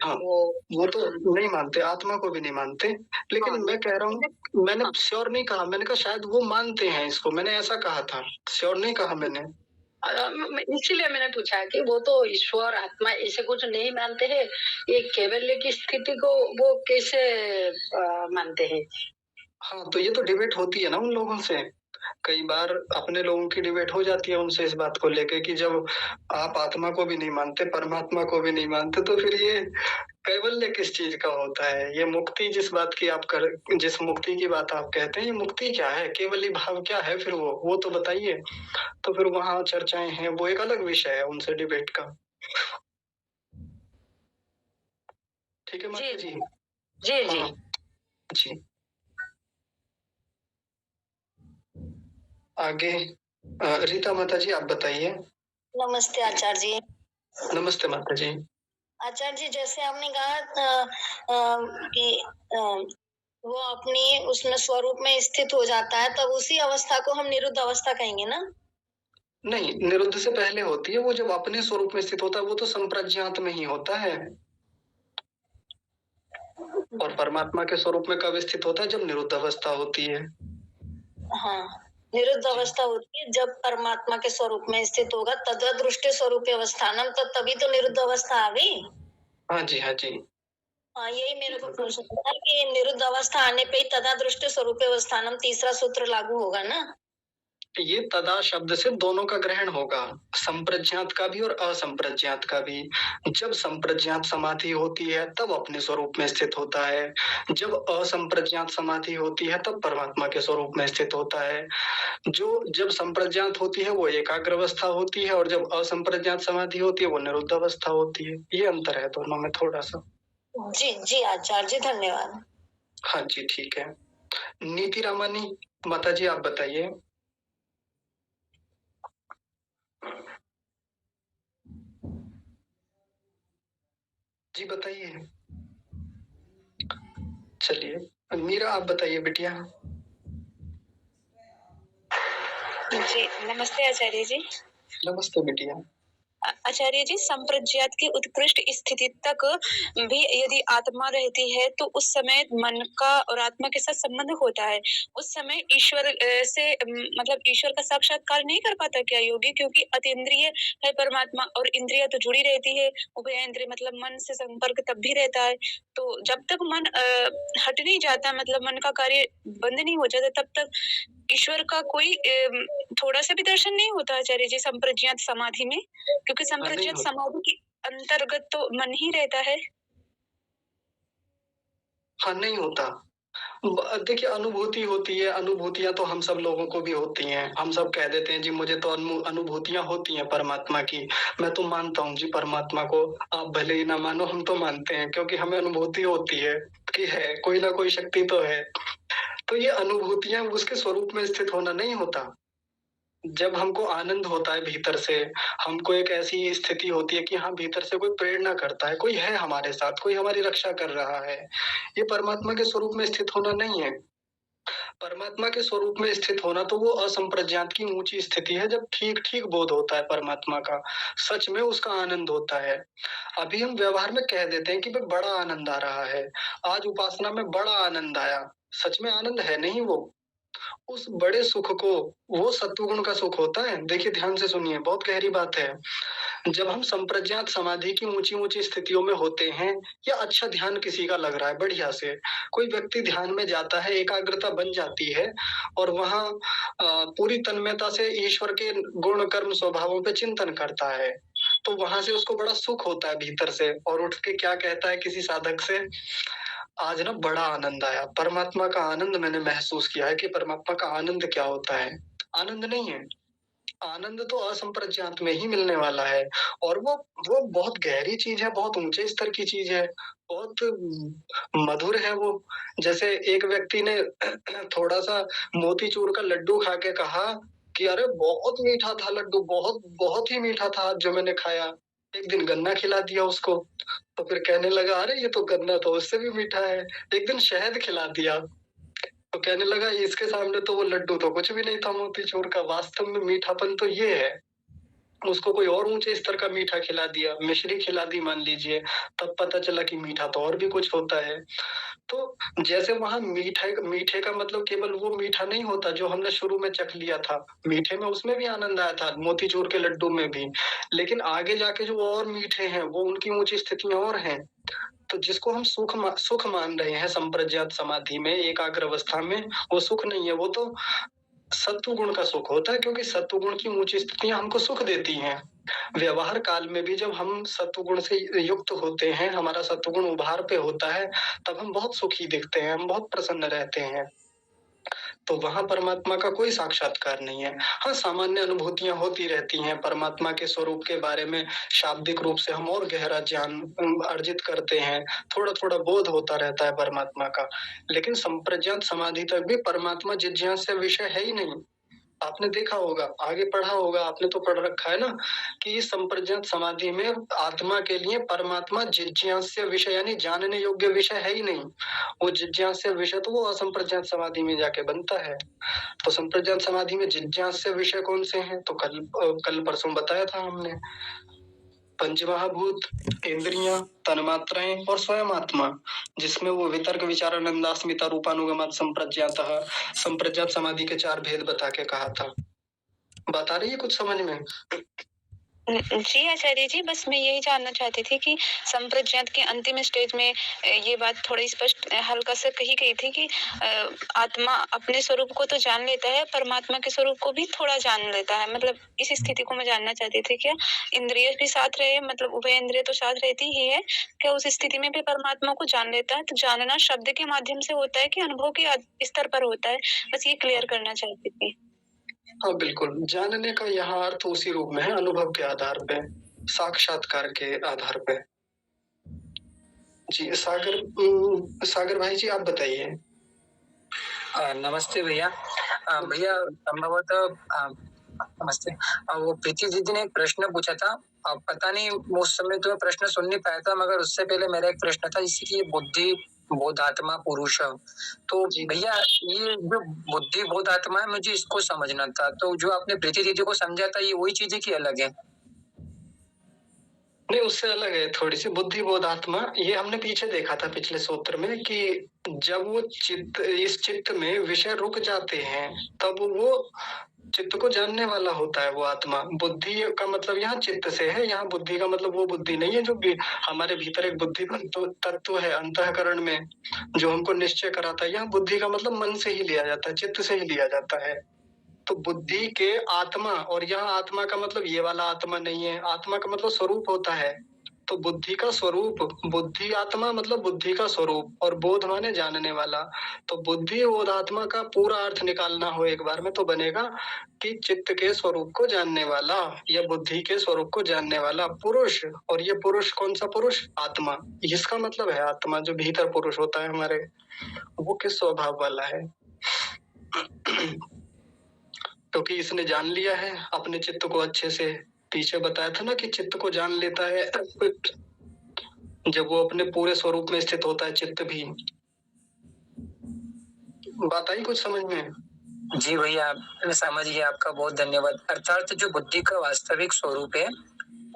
[SPEAKER 1] हाँ, वो तो नहीं मानते, आत्मा को भी नहीं मानते, लेकिन मैं कह रहा हूँ, मैंने श्योर नहीं कहा, मैंने कहा शायद वो मानते हैं इसको, मैंने ऐसा कहा था, श्योर नहीं कहा मैंने।
[SPEAKER 4] इसीलिए मैंने पूछा कि वो तो ईश्वर आत्मा ऐसे कुछ नहीं मानते हैं, ये कैवल्य की स्थिति को वो कैसे मानते हैं?
[SPEAKER 1] हाँ, तो ये तो डिबेट होती है ना उन लोगों से। कई बार अपने लोगों की डिबेट हो जाती है उनसे इस बात को लेके कि जब आप आत्मा को भी नहीं मानते, परमात्मा को भी नहीं मानते, तो फिर ये कैवल्य किस चीज का होता है? ये मुक्ति जिस बात की जिस मुक्ति की बात आप कहते हैं, ये मुक्ति क्या है? केवली भाव क्या है फिर वो तो बताइए। तो फिर वहाँ चर्चाएं हैं, वो एक अलग विषय है उनसे डिबेट का। ठीक है माता जी?
[SPEAKER 4] जी जी
[SPEAKER 1] हाँ, जी। आगे रीता माता जी, आप बताइए।
[SPEAKER 5] नमस्ते आचार्य जी।
[SPEAKER 1] नमस्ते माता जी।
[SPEAKER 5] आचार्य जी, जैसे आपने कहा कि वो अपनी उसमें स्वरूप में स्थित हो जाता है, तब उसी अवस्था को हम निरुद्ध अवस्था कहेंगे ना?
[SPEAKER 1] नहीं, निरुद्ध से पहले होती है, वो जब अपने स्वरूप में स्थित होता है, वो तो संप्रज्ञात में ही होता है। और परमात्मा के स्वरूप में कब स्थित होता है? जब निरुद्ध अवस्था होती है।
[SPEAKER 5] हाँ। निरुद्ध अवस्था होती है जब परमात्मा के स्वरूप में स्थित होगा, तद्दृष्टि स्वरूप अवस्थानम, तो तभी तो निरुद्ध अवस्था आ गई।
[SPEAKER 1] हाँ जी, हाँ जी।
[SPEAKER 5] हाँ, यही मेरे को प्रश्न था कि निरुद्ध अवस्था आने पे ही तदा दृष्टि स्वरूप अवस्थानम तीसरा सूत्र लागू होगा ना।
[SPEAKER 1] ये तदा शब्द से दोनों का ग्रहण होगा, संप्रज्ञात का भी और असंप्रज्ञात का भी। जब संप्रज्ञात समाधि होती है तब अपने स्वरूप में स्थित होता है, जब असंप्रज्ञात समाधि होती है तब परमात्मा के स्वरूप में स्थित होता है। जब संप्रज्ञात होती है वो एकाग्र अवस्था होती है, और जब असंप्रज्ञात समाधि होती है वो निरुद्ध अवस्था होती है। ये अंतर है दोनों में थोड़ा सा।
[SPEAKER 5] जी जी आचार्य जी, धन्यवाद।
[SPEAKER 1] हाँ जी, ठीक है। नीति रामानी माता जी, आप बताइए। जी बताइए। चलिए मीरा, आप बताइए बिटिया।
[SPEAKER 6] जी नमस्ते आचार्य जी।
[SPEAKER 1] नमस्ते बिटिया।
[SPEAKER 6] आचार्य जी, संप्रज्ञात की उत्कृष्ट स्थिति तक भी यदि आत्मा रहती है तो उस समय मन का और आत्मा के साथ संबंध होता है। उस समय ईश्वर से मतलब ईश्वर का साक्षात्कार नहीं कर पाता क्या योगी? क्योंकि अतीन्द्रिय है परमात्मा और इंद्रिया तो जुड़ी रहती है, उभय इंद्रिय मतलब मन से संपर्क तब भी रहता है। तो जब तक मन हट नहीं जाता, मतलब मन का कार्य बंद नहीं हो जाता, तब तक ईश्वर का कोई थोड़ा सा भी दर्शन नहीं होता आचार्य जी संप्रज्ञात समाधि में, क्योंकि संप्रज्ञात
[SPEAKER 1] होता।
[SPEAKER 6] समाधि के अंतर्गत तो मन ही रहता है।
[SPEAKER 1] हाँ, नहीं होता। देखिए, अनुभूति होती है, अनुभूतियां तो हम सब लोगों को भी होती हैं। हम सब कह देते हैं जी मुझे तो अनुभूतियां होती हैं परमात्मा की। मैं तो मानता हूँ जी परमात्मा को, आप भले ही ना मानो, हम तो मानते हैं, क्योंकि हमें अनुभूति होती है कि है कोई ना कोई शक्ति तो है। तो ये अनुभूतियां उसके स्वरूप में स्थित होना नहीं होता। जब हमको आनंद होता है भीतर से, हमको एक ऐसी स्थिति होती है कि हाँ, भीतर से कोई प्रेरणा करता है, कोई है हमारे साथ, कोई हमारी रक्षा कर रहा है। ये परमात्मा के स्वरूप में स्थित होना नहीं है। परमात्मा के स्वरूप में स्थित होना तो वो असंप्रज्ञात की ऊंची स्थिति है, जब ठीक ठीक बोध होता है परमात्मा का, सच में उसका आनंद होता है। अभी हम व्यवहार में कह देते हैं कि भाई बड़ा आनंद आ रहा है, आज उपासना में बड़ा आनंद आया, सच में आनंद है नहीं वो। उस बड़े सुख को, वो सत्वगुण का सुख होता है। देखिए ध्यान से सुनिए, बहुत गहरी बात है। जब हम संप्रज्ञात समाधि की ऊंची ऊंची स्थितियों में होते हैं, या अच्छा ध्यान किसी का लग रहा है बढ़िया से, कोई व्यक्ति ध्यान में जाता है, एकाग्रता बन जाती है, और वहां पूरी तन्मयता से ईश्वर के गुण कर्म स्वभावों पे चिंतन करता है, तो वहां से उसको बड़ा सुख होता है भीतर से, और उठ के क्या कहता है किसी साधक से, आज ना बड़ा आनंद आया, परमात्मा का आनंद मैंने महसूस किया है। कि परमात्मा का आनंद क्या होता है? आनंद नहीं है, आनंद तो असंप्रज्ञात में ही मिलने वाला है, और वो बहुत गहरी चीज है, बहुत ऊंचे स्तर की चीज है, बहुत मधुर है वो। जैसे एक व्यक्ति ने थोड़ा सा मोतीचूर का लड्डू खा के कहा कि अरे बहुत मीठा था लड्डू, बहुत बहुत ही मीठा था आज जो मैंने खाया। एक दिन गन्ना खिला दिया उसको, तो फिर कहने लगा अरे ये तो गन्ना तो उससे भी मीठा है। एक दिन शहद खिला दिया, तो कहने लगा इसके सामने तो वो लड्डू तो कुछ भी नहीं था मोतीचूर का, वास्तव में मीठापन तो ये है। उसको कोई और ऊंचे स्तर का मीठा खिला दिया, मिश्री खिला दी मान लीजिए, तब पता चला कि मीठा तो और भी कुछ होता है। तो जैसे वहां मीठे का मतलब केवल वो मीठा नहीं होता जो हमने शुरू में चख लिया था, मीठे में उसमें भी आनंद आया था, मोतीचूर के लड्डू में भी, लेकिन आगे जाके जो और मीठे हैं वो उनकी ऊंची स्थितियां और हैं। तो जिसको हम सुख मान रहे हैं संप्रज्ञात समाधि में, एकाग्र अवस्था में, वो सुख नहीं है, वो तो सत्वगुण का सुख होता है, क्योंकि सत्वगुण की ऊंची स्थितियां हमको सुख देती हैं। व्यवहार काल में भी जब हम सत्वगुण से युक्त होते हैं, हमारा सत्वगुण उभार पे होता है, तब हम बहुत सुखी दिखते हैं, हम बहुत प्रसन्न रहते हैं। तो वहां परमात्मा का कोई साक्षात्कार नहीं है। हाँ, सामान्य अनुभूतियां होती रहती हैं परमात्मा के स्वरूप के बारे में, शाब्दिक रूप से हम और गहरा ज्ञान अर्जित करते हैं, थोड़ा थोड़ा बोध होता रहता है परमात्मा का, लेकिन संप्रज्ञात समाधि तक भी परमात्मा जिज्ञासा विषय है ही नहीं। आपने देखा होगा, आगे पढ़ा होगा, आपने तो पढ़ रखा है ना, कि इस संप्रज्ञात समाधि में आत्मा के लिए परमात्मा जिज्ञास्य विषय यानी जानने योग्य विषय है ही नहीं। वो जिज्ञास्य विषय तो वो असंप्रज्ञात समाधि में जाके बनता है। तो संप्रज्ञात समाधि में जिज्ञास्य विषय कौन से हैं? तो कल परसों बताया था हमने। पंचमहाभूत, इंद्रियां, तन्मात्राएं और स्वयं आत्मा, जिसमें वो वितर्क विचार नंदास्मिता रूपानुगमात संप्रज्ञात समाधि के 4 भेद बता के कहा था। बता रही है कुछ समझ में?
[SPEAKER 6] जी आचार्य जी, बस मैं यही जानना चाहती थी कि संप्रज्ञात के अंतिम स्टेज में ये बात थोड़ी स्पष्ट हल्का सा कही गई थी कि आत्मा अपने स्वरूप को तो जान लेता है, परमात्मा के स्वरूप को भी थोड़ा जान लेता है। मतलब इस स्थिति को मैं जानना चाहती थी, क्या इंद्रिय भी साथ रहे, मतलब उभय इंद्रिय तो साथ रहती ही है, क्या उस स्थिति में भी परमात्मा को जान लेता है? तो जानना शब्द के माध्यम से होता है कि अनुभव के स्तर पर होता है? बस ये क्लियर करना चाहती थी।
[SPEAKER 1] हाँ बिल्कुल, जानने का यहाँ अर्थ उसी रूप में है, अनुभव के आधार पे, साक्षात्कार के आधार पे। जी सागर भाई जी, आप बताइए।
[SPEAKER 7] नमस्ते भैया। भैया संभवतः नमस्ते। वो प्रीति दीदी ने एक प्रश्न पूछा था, पता नहीं उस समय तो मैं प्रश्न सुन नहीं पाया था, मगर उससे पहले मेरा एक प्रश्न था, जैसे कि बुद्धि बोधात्मा पुरुष, तो भैया ये जो बुद्धि बोधात्मा है, मुझे इसको समझना था। तो जो आपने प्रीति दीदी को समझा था, ये वही चीजें की अलग है?
[SPEAKER 1] नहीं, उससे अलग है थोड़ी सी। बुद्धि बोधात्मा ये हमने पीछे देखा था पिछले सूत्र में कि जब वो इस चित्त में विषय रुक जाते हैं, तब वो चित्त को जानने वाला होता है वो आत्मा। बुद्धि का मतलब यहाँ चित्त से है, यहाँ बुद्धि का मतलब वो बुद्धि नहीं है जो हमारे भीतर एक बुद्धि तत्व है अंतःकरण में, जो हमको निश्चय कराता है। यहाँ बुद्धि का मतलब मन से ही लिया जाता है, चित्त से ही लिया जाता है। तो बुद्धि के आत्मा, और यहाँ आत्मा का मतलब ये वाला आत्मा नहीं है, आत्मा का मतलब स्वरूप होता है। तो बुद्धि का स्वरूप, बुद्धि आत्मा मतलब बुद्धि का स्वरूप, और बोध माने जानने वाला। तो बुद्धि बोधात्मा का पूरा अर्थ निकालना हो एक बार में तो बनेगा कि चित्त के स्वरूप को जानने वाला, या बुद्धि के स्वरूप को जानने वाला पुरुष। और ये पुरुष कौन सा पुरुष? आत्मा। इसका मतलब है आत्मा जो भीतर पुरुष होता है हमारे, वो किस स्वभाव वाला है? क्योंकि इसने जान लिया है अपने चित्त को अच्छे से। पीछे बताया था ना कि चित्त को जान लेता है जब वो अपने पूरे स्वरूप में स्थित होता है चित्त भी। बात आई कुछ समझ में?
[SPEAKER 7] जी भैया, मैं समझ गया, आपका बहुत धन्यवाद। अर्थात जो बुद्धि का वास्तविक स्वरूप है,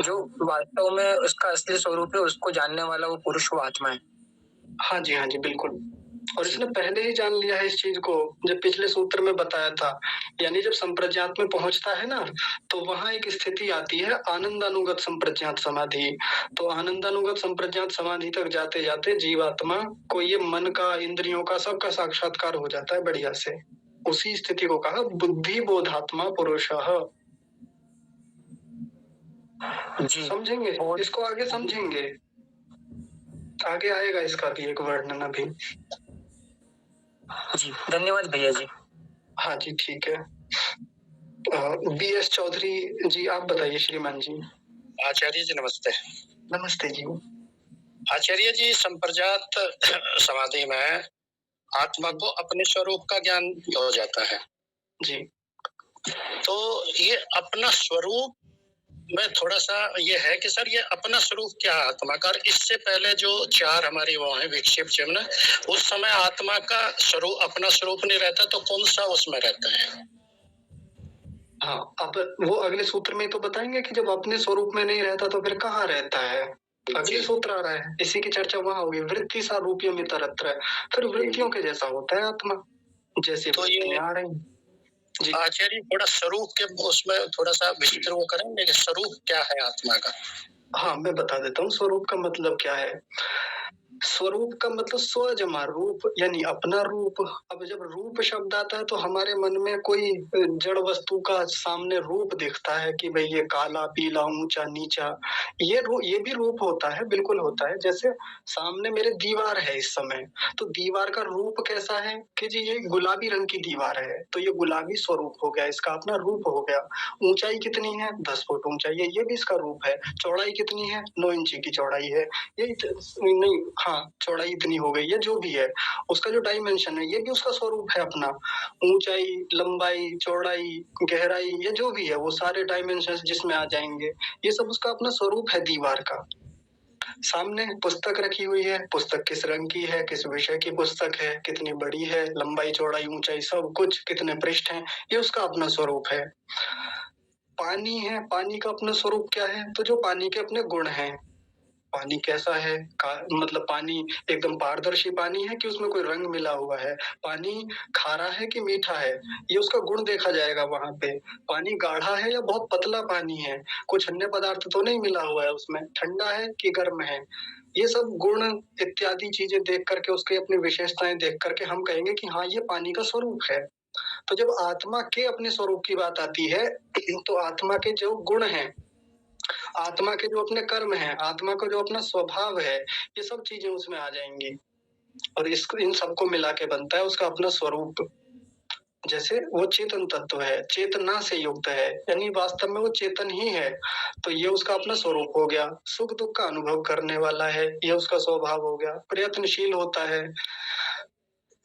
[SPEAKER 7] जो वास्तव में उसका असली स्वरूप है, उसको जानने वाला वो पुरुष, वो आत्मा है।
[SPEAKER 1] हाँ जी बिल्कुल। और इसने पहले ही जान लिया है इस चीज को, जब पिछले सूत्र में बताया था। यानी जब संप्रज्ञात में पहुंचता है ना, तो वहां एक स्थिति आती है आनंदानुगत संप्रज्ञात समाधि। तो आनंदानुगत संप्रज्ञात समाधि तक जाते जाते जीवात्मा को ये मन का, इंद्रियों का, सबका साक्षात्कार हो जाता है बढ़िया से। उसी स्थिति को कहा बुद्धि बोधात्मा पुरुषः। समझेंगे इसको, आगे समझेंगे, आगे आएगा इसका भी एक वर्णन अभी।
[SPEAKER 7] जी धन्यवाद भैया जी।
[SPEAKER 1] हाँ जी ठीक है। BS चौधरी जी, आप बताइए श्रीमान जी।
[SPEAKER 8] आचार्य जी नमस्ते।
[SPEAKER 1] नमस्ते जी।
[SPEAKER 8] आचार्य जी, संप्रज्ञात समाधि में आत्मा को अपने स्वरूप का ज्ञान हो जाता है
[SPEAKER 1] जी।
[SPEAKER 8] तो ये अपना स्वरूप में थोड़ा सा ये है कि सर ये अपना स्वरूप क्या है आत्मा का? इससे पहले जो 4 हमारी वो है विक्षेप चिन्ह, उस समय आत्मा का स्वरूप, अपना स्वरूप नहीं रहता, तो कौन सा उसमें रहता है?
[SPEAKER 1] हाँ, अब वो अगले सूत्र में तो बताएंगे कि जब अपने स्वरूप में नहीं रहता तो फिर कहाँ रहता है। अगले सूत्र आ रहा है, इसी की चर्चा वहां होगी। वृत्ति सा रूपियम इतरत्र, फिर वृत्तियों के जैसा होता है आत्मा, जैसे
[SPEAKER 8] तो ये
[SPEAKER 1] आ रही। जी
[SPEAKER 8] आचार्य, थोड़ा स्वरूप के उसमें थोड़ा सा विस्तार वो करेंगे कि स्वरूप क्या है आत्मा का?
[SPEAKER 1] हाँ, मैं बता देता हूँ स्वरूप का मतलब क्या है। स्वरूप का मतलब स्व जमा रूप, यानी अपना रूप। अब जब रूप शब्द आता है तो हमारे मन में कोई जड़ वस्तु का सामने रूप दिखता है कि भाई ये काला पीला ऊंचा नीचा, ये भी रूप होता है, बिल्कुल होता है। जैसे सामने मेरे दीवार है इस समय, तो दीवार का रूप कैसा है कि जी ये गुलाबी रंग की दीवार है, तो ये गुलाबी स्वरूप हो गया, इसका अपना रूप हो गया। ऊंचाई कितनी है? 10 फुट ऊंचाई है, ये भी इसका रूप है। चौड़ाई कितनी है? 9 इंच की चौड़ाई है। ये नहीं, हाँ चौड़ाई इतनी हो गई है, जो भी है उसका जो डायमेंशन है, ये भी उसका स्वरूप है अपना। ऊंचाई, लंबाई, चौड़ाई, गहराई, ये जो भी है वो सारे डायमेंशन जिसमें आ जाएंगे, ये सब उसका अपना स्वरूप है दीवार का। सामने पुस्तक रखी हुई है, पुस्तक किस रंग की है, किस विषय की पुस्तक है, कितनी बड़ी है, लंबाई चौड़ाई ऊंचाई सब कुछ, कितने पृष्ठ हैं, ये उसका अपना स्वरूप है। पानी है, पानी का अपना स्वरूप क्या है? तो जो पानी के अपने गुण हैं। पानी कैसा है? मतलब पानी एकदम पारदर्शी पानी है कि उसमें कोई रंग मिला हुआ है? पानी खारा है कि मीठा है? ये उसका गुण देखा जाएगा वहां पे। पानी गाढ़ा है या बहुत पतला पानी है? कुछ अन्य पदार्थ तो नहीं मिला हुआ है उसमें? ठंडा है कि गर्म है? ये सब गुण इत्यादि चीजें देख करके, उसकी अपनी विशेषताएं देख करके हम कहेंगे कि हाँ, ये पानी का स्वरूप है। तो जब आत्मा के अपने स्वरूप की बात आती है, तो आत्मा के जो गुण हैं, आत्मा के जो अपने कर्म हैं, आत्मा का जो अपना स्वभाव है, ये सब चीजें उसमें आ जाएंगी और इन सबको मिला के बनता है उसका अपना स्वरूप। जैसे वो चेतन तत्व है, चेतना से युक्त है, यानी वास्तव में वो चेतन ही है, तो ये उसका अपना स्वरूप हो गया। सुख दुख का अनुभव करने वाला है, ये उसका स्वभाव हो गया। प्रयत्नशील होता है,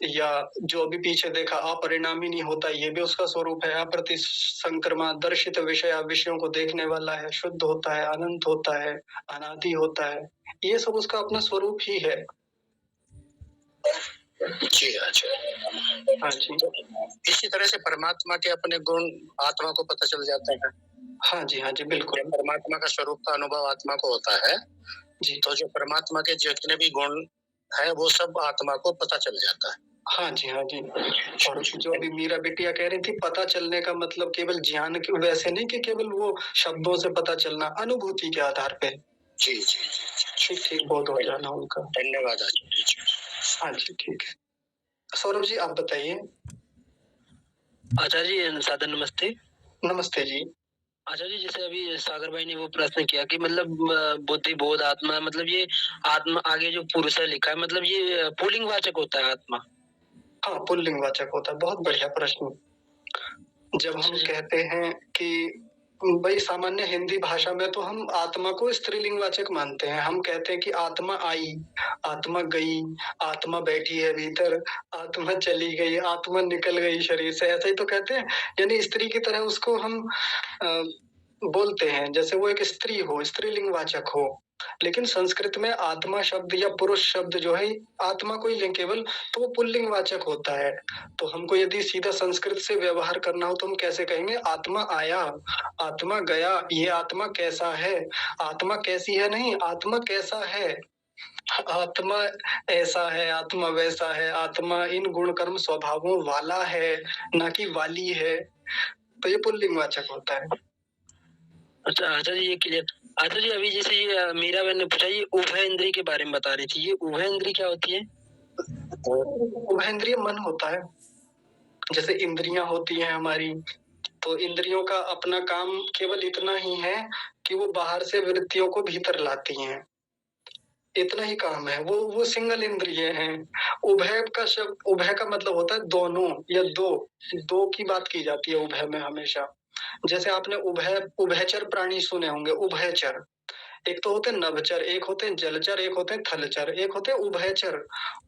[SPEAKER 1] या जो अभी पीछे देखा अपरिणामी नहीं होता, ये भी उसका स्वरूप है। अप्रतिसंक्रमा दर्शित विषयों को देखने वाला है, शुद्ध होता है, अनंत होता है, अनादि होता है, ये सब उसका अपना स्वरूप ही है।
[SPEAKER 8] जी अच्छा।
[SPEAKER 1] हाँ जी।
[SPEAKER 8] इसी तरह से परमात्मा के अपने गुण आत्मा को पता चल जाते हैं।
[SPEAKER 1] हाँ जी, हाँ जी, बिल्कुल।
[SPEAKER 8] परमात्मा का स्वरूप का अनुभव आत्मा को होता है
[SPEAKER 1] जी।
[SPEAKER 8] तो जो परमात्मा के जितने भी गुण है वो सब आत्मा को पता चल जाता है।
[SPEAKER 1] हाँ जी, हाँ जी। और जो अभी मीरा बिटिया कह रही थी, पता चलने का मतलब केवल ज्ञान के वैसे नहीं कि केवल वो शब्दों से पता चलना, अनुभूति के आधार पे।
[SPEAKER 8] जी जी जी
[SPEAKER 1] ठीक बोध हो जाना उनका।
[SPEAKER 8] धन्यवाद आचार्य जी।
[SPEAKER 1] हाँ जी, ठीक है। सौरभ जी, आप बताइए।
[SPEAKER 9] आचार्य जी सादर नमस्ते।
[SPEAKER 1] नमस्ते जी।
[SPEAKER 9] आचार्य जी, जैसे अभी सागर भाई ने वो प्रश्न किया कि मतलब बुद्धि बोध आत्मा, मतलब ये आत्मा आगे जो पुरुष है लिखा है, मतलब ये पुल्लिंग वाचक होता है आत्मा?
[SPEAKER 1] हाँ, पुल्लिंग वाचक होता है। बहुत बढ़िया प्रश्न। जब हम कहते हैं कि भाई सामान्य हिंदी भाषा में तो हम आत्मा को स्त्रीलिंग वाचक मानते हैं। हम कहते हैं कि आत्मा आई, आत्मा गई, आत्मा बैठी है भीतर, आत्मा चली गई, आत्मा निकल गई शरीर से, ऐसा ही तो कहते हैं। यानी स्त्री की तरह उसको हम बोलते हैं, जैसे वो एक स्त्री हो, स्त्रीलिंग वाचक हो। लेकिन संस्कृत में आत्मा शब्द या पुरुष शब्द जो है, आत्मा को ही लें केवल, तो वो पुल्लिंग वाचक होता है। तो हमको यदि सीधा संस्कृत से व्यवहार करना हो तो हम कैसे कहेंगे? आत्मा आया, आत्मा गया, ये आत्मा कैसा है? आत्मा कैसी है नहीं, आत्मा कैसा है। आत्मा ऐसा है, आत्मा वैसा है, आत्मा इन गुण कर्म स्वभावों वाला है, ना कि वाली है। तो ये पुल्लिंग वाचक होता है।
[SPEAKER 9] अच्छा आचार्य जी, ये क्लियर। आचार्य जी, अभी जैसे ये मीरा बहन ने पूछा, ये उभय इंद्रिय के बारे में बता रही थी, ये उभय इंद्रिय क्या होती है?
[SPEAKER 1] उभय इंद्रिय मन होता है। जैसे इंद्रियां होती हैं हमारी, तो इंद्रियों का अपना काम केवल इतना ही है कि वो बाहर से वृत्तियों को भीतर लाती हैं, इतना ही काम है। वो सिंगल इंद्रिय हैं। उभय का शब्द, उभय का मतलब होता है दोनों या दो की बात की जाती है उभय में हमेशा। जैसे आपने उभयचर प्राणी सुने होंगे। उभयचर, एक तो होते हैं नभचर, एक होते हैं जलचर, एक होते हैं थलचर, एक होते हैं उभयचर।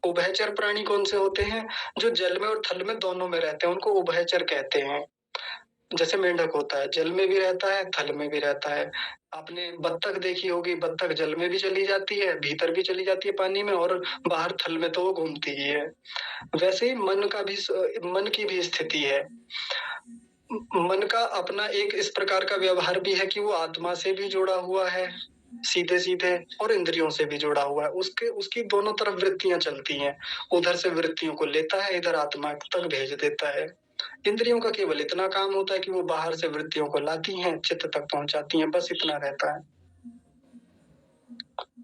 [SPEAKER 1] उभयचर प्राणी कौन से होते हैं? जो जल में और थल में दोनों में रहते हैं, उनको उभयचर कहते हैं। जैसे मेंढक होता है, जल में भी रहता है, थल में भी रहता है। आपने बत्तख देखी होगी, बत्तख जल में भी चली जाती है, भीतर भी चली जाती है पानी में, और बाहर थल में तो वो घूमती ही है। वैसे ही मन की भी स्थिति है। मन का अपना एक इस प्रकार का व्यवहार भी है कि वो आत्मा से भी जुड़ा हुआ है सीधे सीधे, और इंद्रियों से भी जुड़ा हुआ है। उसकी दोनों तरफ वृत्तियां चलती हैं। उधर से वृत्तियों को लेता है, इधर आत्मा तक भेज देता है। इंद्रियों का केवल इतना काम होता है कि वो बाहर से वृत्तियों को लाती हैं, चित्त तक पहुंचाती हैं, बस इतना रहता है।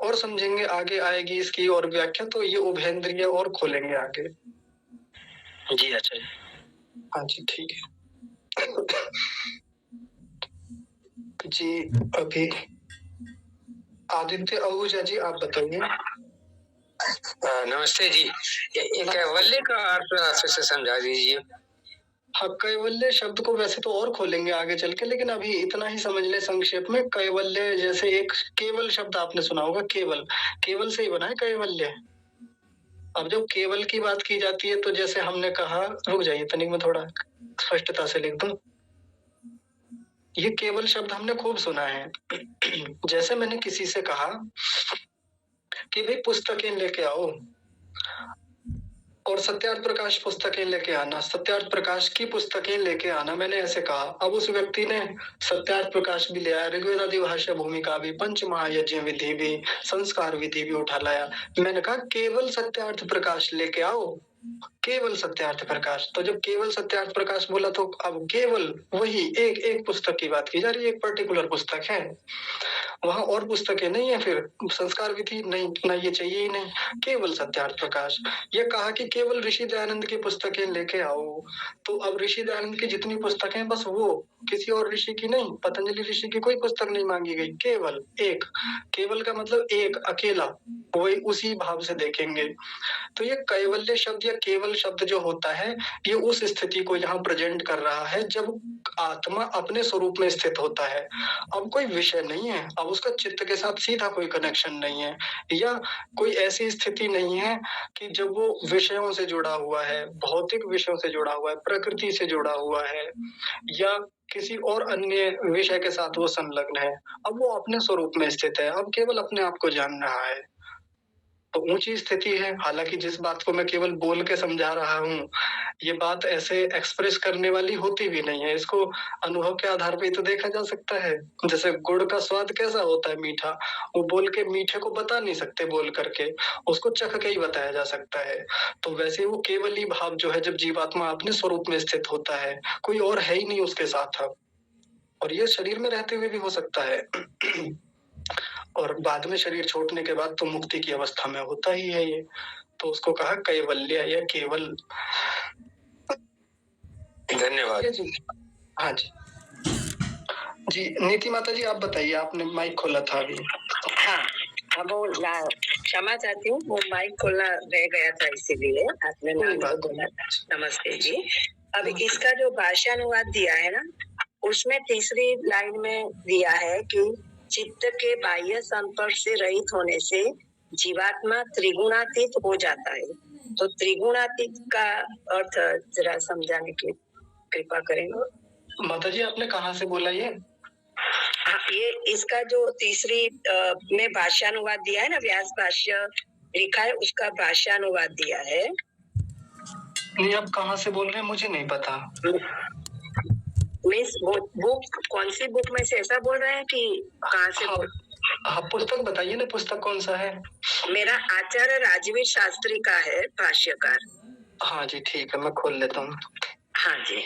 [SPEAKER 1] और समझेंगे, आगे आएगी इसकी और व्याख्या, तो ये उभयेंद्रिय और खोलेंगे आगे।
[SPEAKER 9] जी अच्छा।
[SPEAKER 1] हाँ जी, ठीक है जी। अभी आदित्य आहूजा जी, आप बताइए।
[SPEAKER 10] नमस्ते जी, कैवल्य का अर्थ अच्छे से समझा दीजिए।
[SPEAKER 1] हाँ, कैवल्य शब्द को वैसे तो और खोलेंगे आगे चल के, लेकिन अभी इतना ही समझ ले संक्षेप में। कैवल्य जैसे एक केवल शब्द आपने सुना होगा, केवल से ही बना है कैवल्य। अब जब केवल की बात की जाती है तो जैसे हमने कहा, रुक जाइए तनिक में थोड़ा स्पष्टता से लिख दूं। ये केवल शब्द हमने खूब सुना है। जैसे मैंने किसी से कहा कि भाई पुस्तकें लेके आओ, और सत्यार्थ प्रकाश पुस्तकें लेके आना, सत्यार्थ प्रकाश की पुस्तकें लेके आना, मैंने ऐसे कहा। अब उस व्यक्ति ने सत्यार्थ प्रकाश भी ले आया, ऋग्वेद आदि भाष्य भूमिका भी, पंच महायज्ञ विधि भी, संस्कार विधि भी उठा लाया। मैंने कहा केवल सत्यार्थ प्रकाश लेके आओ, केवल सत्यार्थ प्रकाश। तो जब केवल सत्यार्थ प्रकाश बोला तो अब केवल वही एक पुस्तक की बात की जा रही है, एक पर्टिकुलर पुस्तक है, वहां और पुस्तकें नहीं है। फिर संस्कार विधि नहीं, ना ये चाहिए ही नहीं, केवल सत्यार्थ प्रकाश। ये कहा कि केवल ऋषि दयानंद की पुस्तकें लेके आओ। तो अब ऋषि दयानंद की जितनी पुस्तकें बस वो, किसी और ऋषि की नहीं, पतंजलि ऋषि की कोई पुस्तक नहीं मांगी गई, केवल एक। केवल का मतलब एक, अकेला, वही उसी भाव से देखेंगे। तो ये कैवल्य शब्द या केवल शब्द जो होता है, ये उस स्थिति को यहाँ प्रेजेंट कर रहा है जब आत्मा अपने स्वरूप में स्थित होता है। अब कोई विषय नहीं है, अब उसका चित्त के साथ सीधा कोई कनेक्शन नहीं है, या कोई ऐसी स्थिति नहीं है कि जब वो विषयों से जुड़ा हुआ है, भौतिक विषयों से जुड़ा हुआ है, प्रकृति से जुड़ा हुआ है, या किसी और अन्य विषय के साथ वो संलग्न है। अब वो अपने स्वरूप में स्थित है, अब केवल अपने आप को जान रहा है। तो ऊंची स्थिति है। हालांकि जिस बात को मैं केवल बोल के समझा रहा हूँ, ये बात ऐसे एक्सप्रेस करने वाली होती भी नहीं है। इसको अनुभव के आधार पे तो देखा जा सकता है। जैसे गुड़ का स्वाद कैसा होता है, मीठा, वो बोल के मीठे को बता नहीं सकते, बोल करके उसको चख के ही बताया जा सकता है। तो वैसे वो केवल ही भाव जो है, जब जीवात्मा अपने स्वरूप में स्थित होता है, कोई और है ही नहीं उसके साथ अब। और ये शरीर में रहते हुए भी हो सकता है और बाद में शरीर छोड़ने के बाद तो मुक्ति की अवस्था में होता ही है ये। तो उसको कहा कैवल्य या केवल।
[SPEAKER 10] धन्यवाद
[SPEAKER 1] जी। हाँ जी जी, नीति माता जी आप बताइए, आपने माइक खोला था अभी।
[SPEAKER 11] हाँ, अब वो क्षमा चाहती हूँ, वो माइक खोलना रह गया था, इसीलिए आपने नाम तो बोला था। नमस्ते जी। अब इसका जो भाषानुवाद दिया है ना, उसमें तीसरी लाइन में दिया है कि चित्त के बाह्य संपर्क से रहित होने से जीवात्मा त्रिगुणातीत हो जाता है। तो त्रिगुणातीत का अर्थ जरा समझाने की कृपा करेंगे।
[SPEAKER 1] माता जी आपने कहाँ से बोला ये?
[SPEAKER 11] ये इसका जो तीसरी में भाषानुवाद दिया है ना, व्यास भाष्य लिखा है, उसका भाषानुवाद दिया है।
[SPEAKER 1] नहीं, आप कहाँ से बोल रहे हैं मुझे नहीं पता।
[SPEAKER 11] मीन्स बुक कौन सी बुक में से ऐसा बोल रहे हैं कि कहाँ से?
[SPEAKER 1] हाँ, पुस्तक बताइए ना, पुस्तक कौन सा है?
[SPEAKER 11] मेरा आचार्य राजवीर शास्त्री का है भाष्यकार।
[SPEAKER 1] हाँ जी ठीक है, मैं खोल लेता हूँ।
[SPEAKER 11] हाँ जी।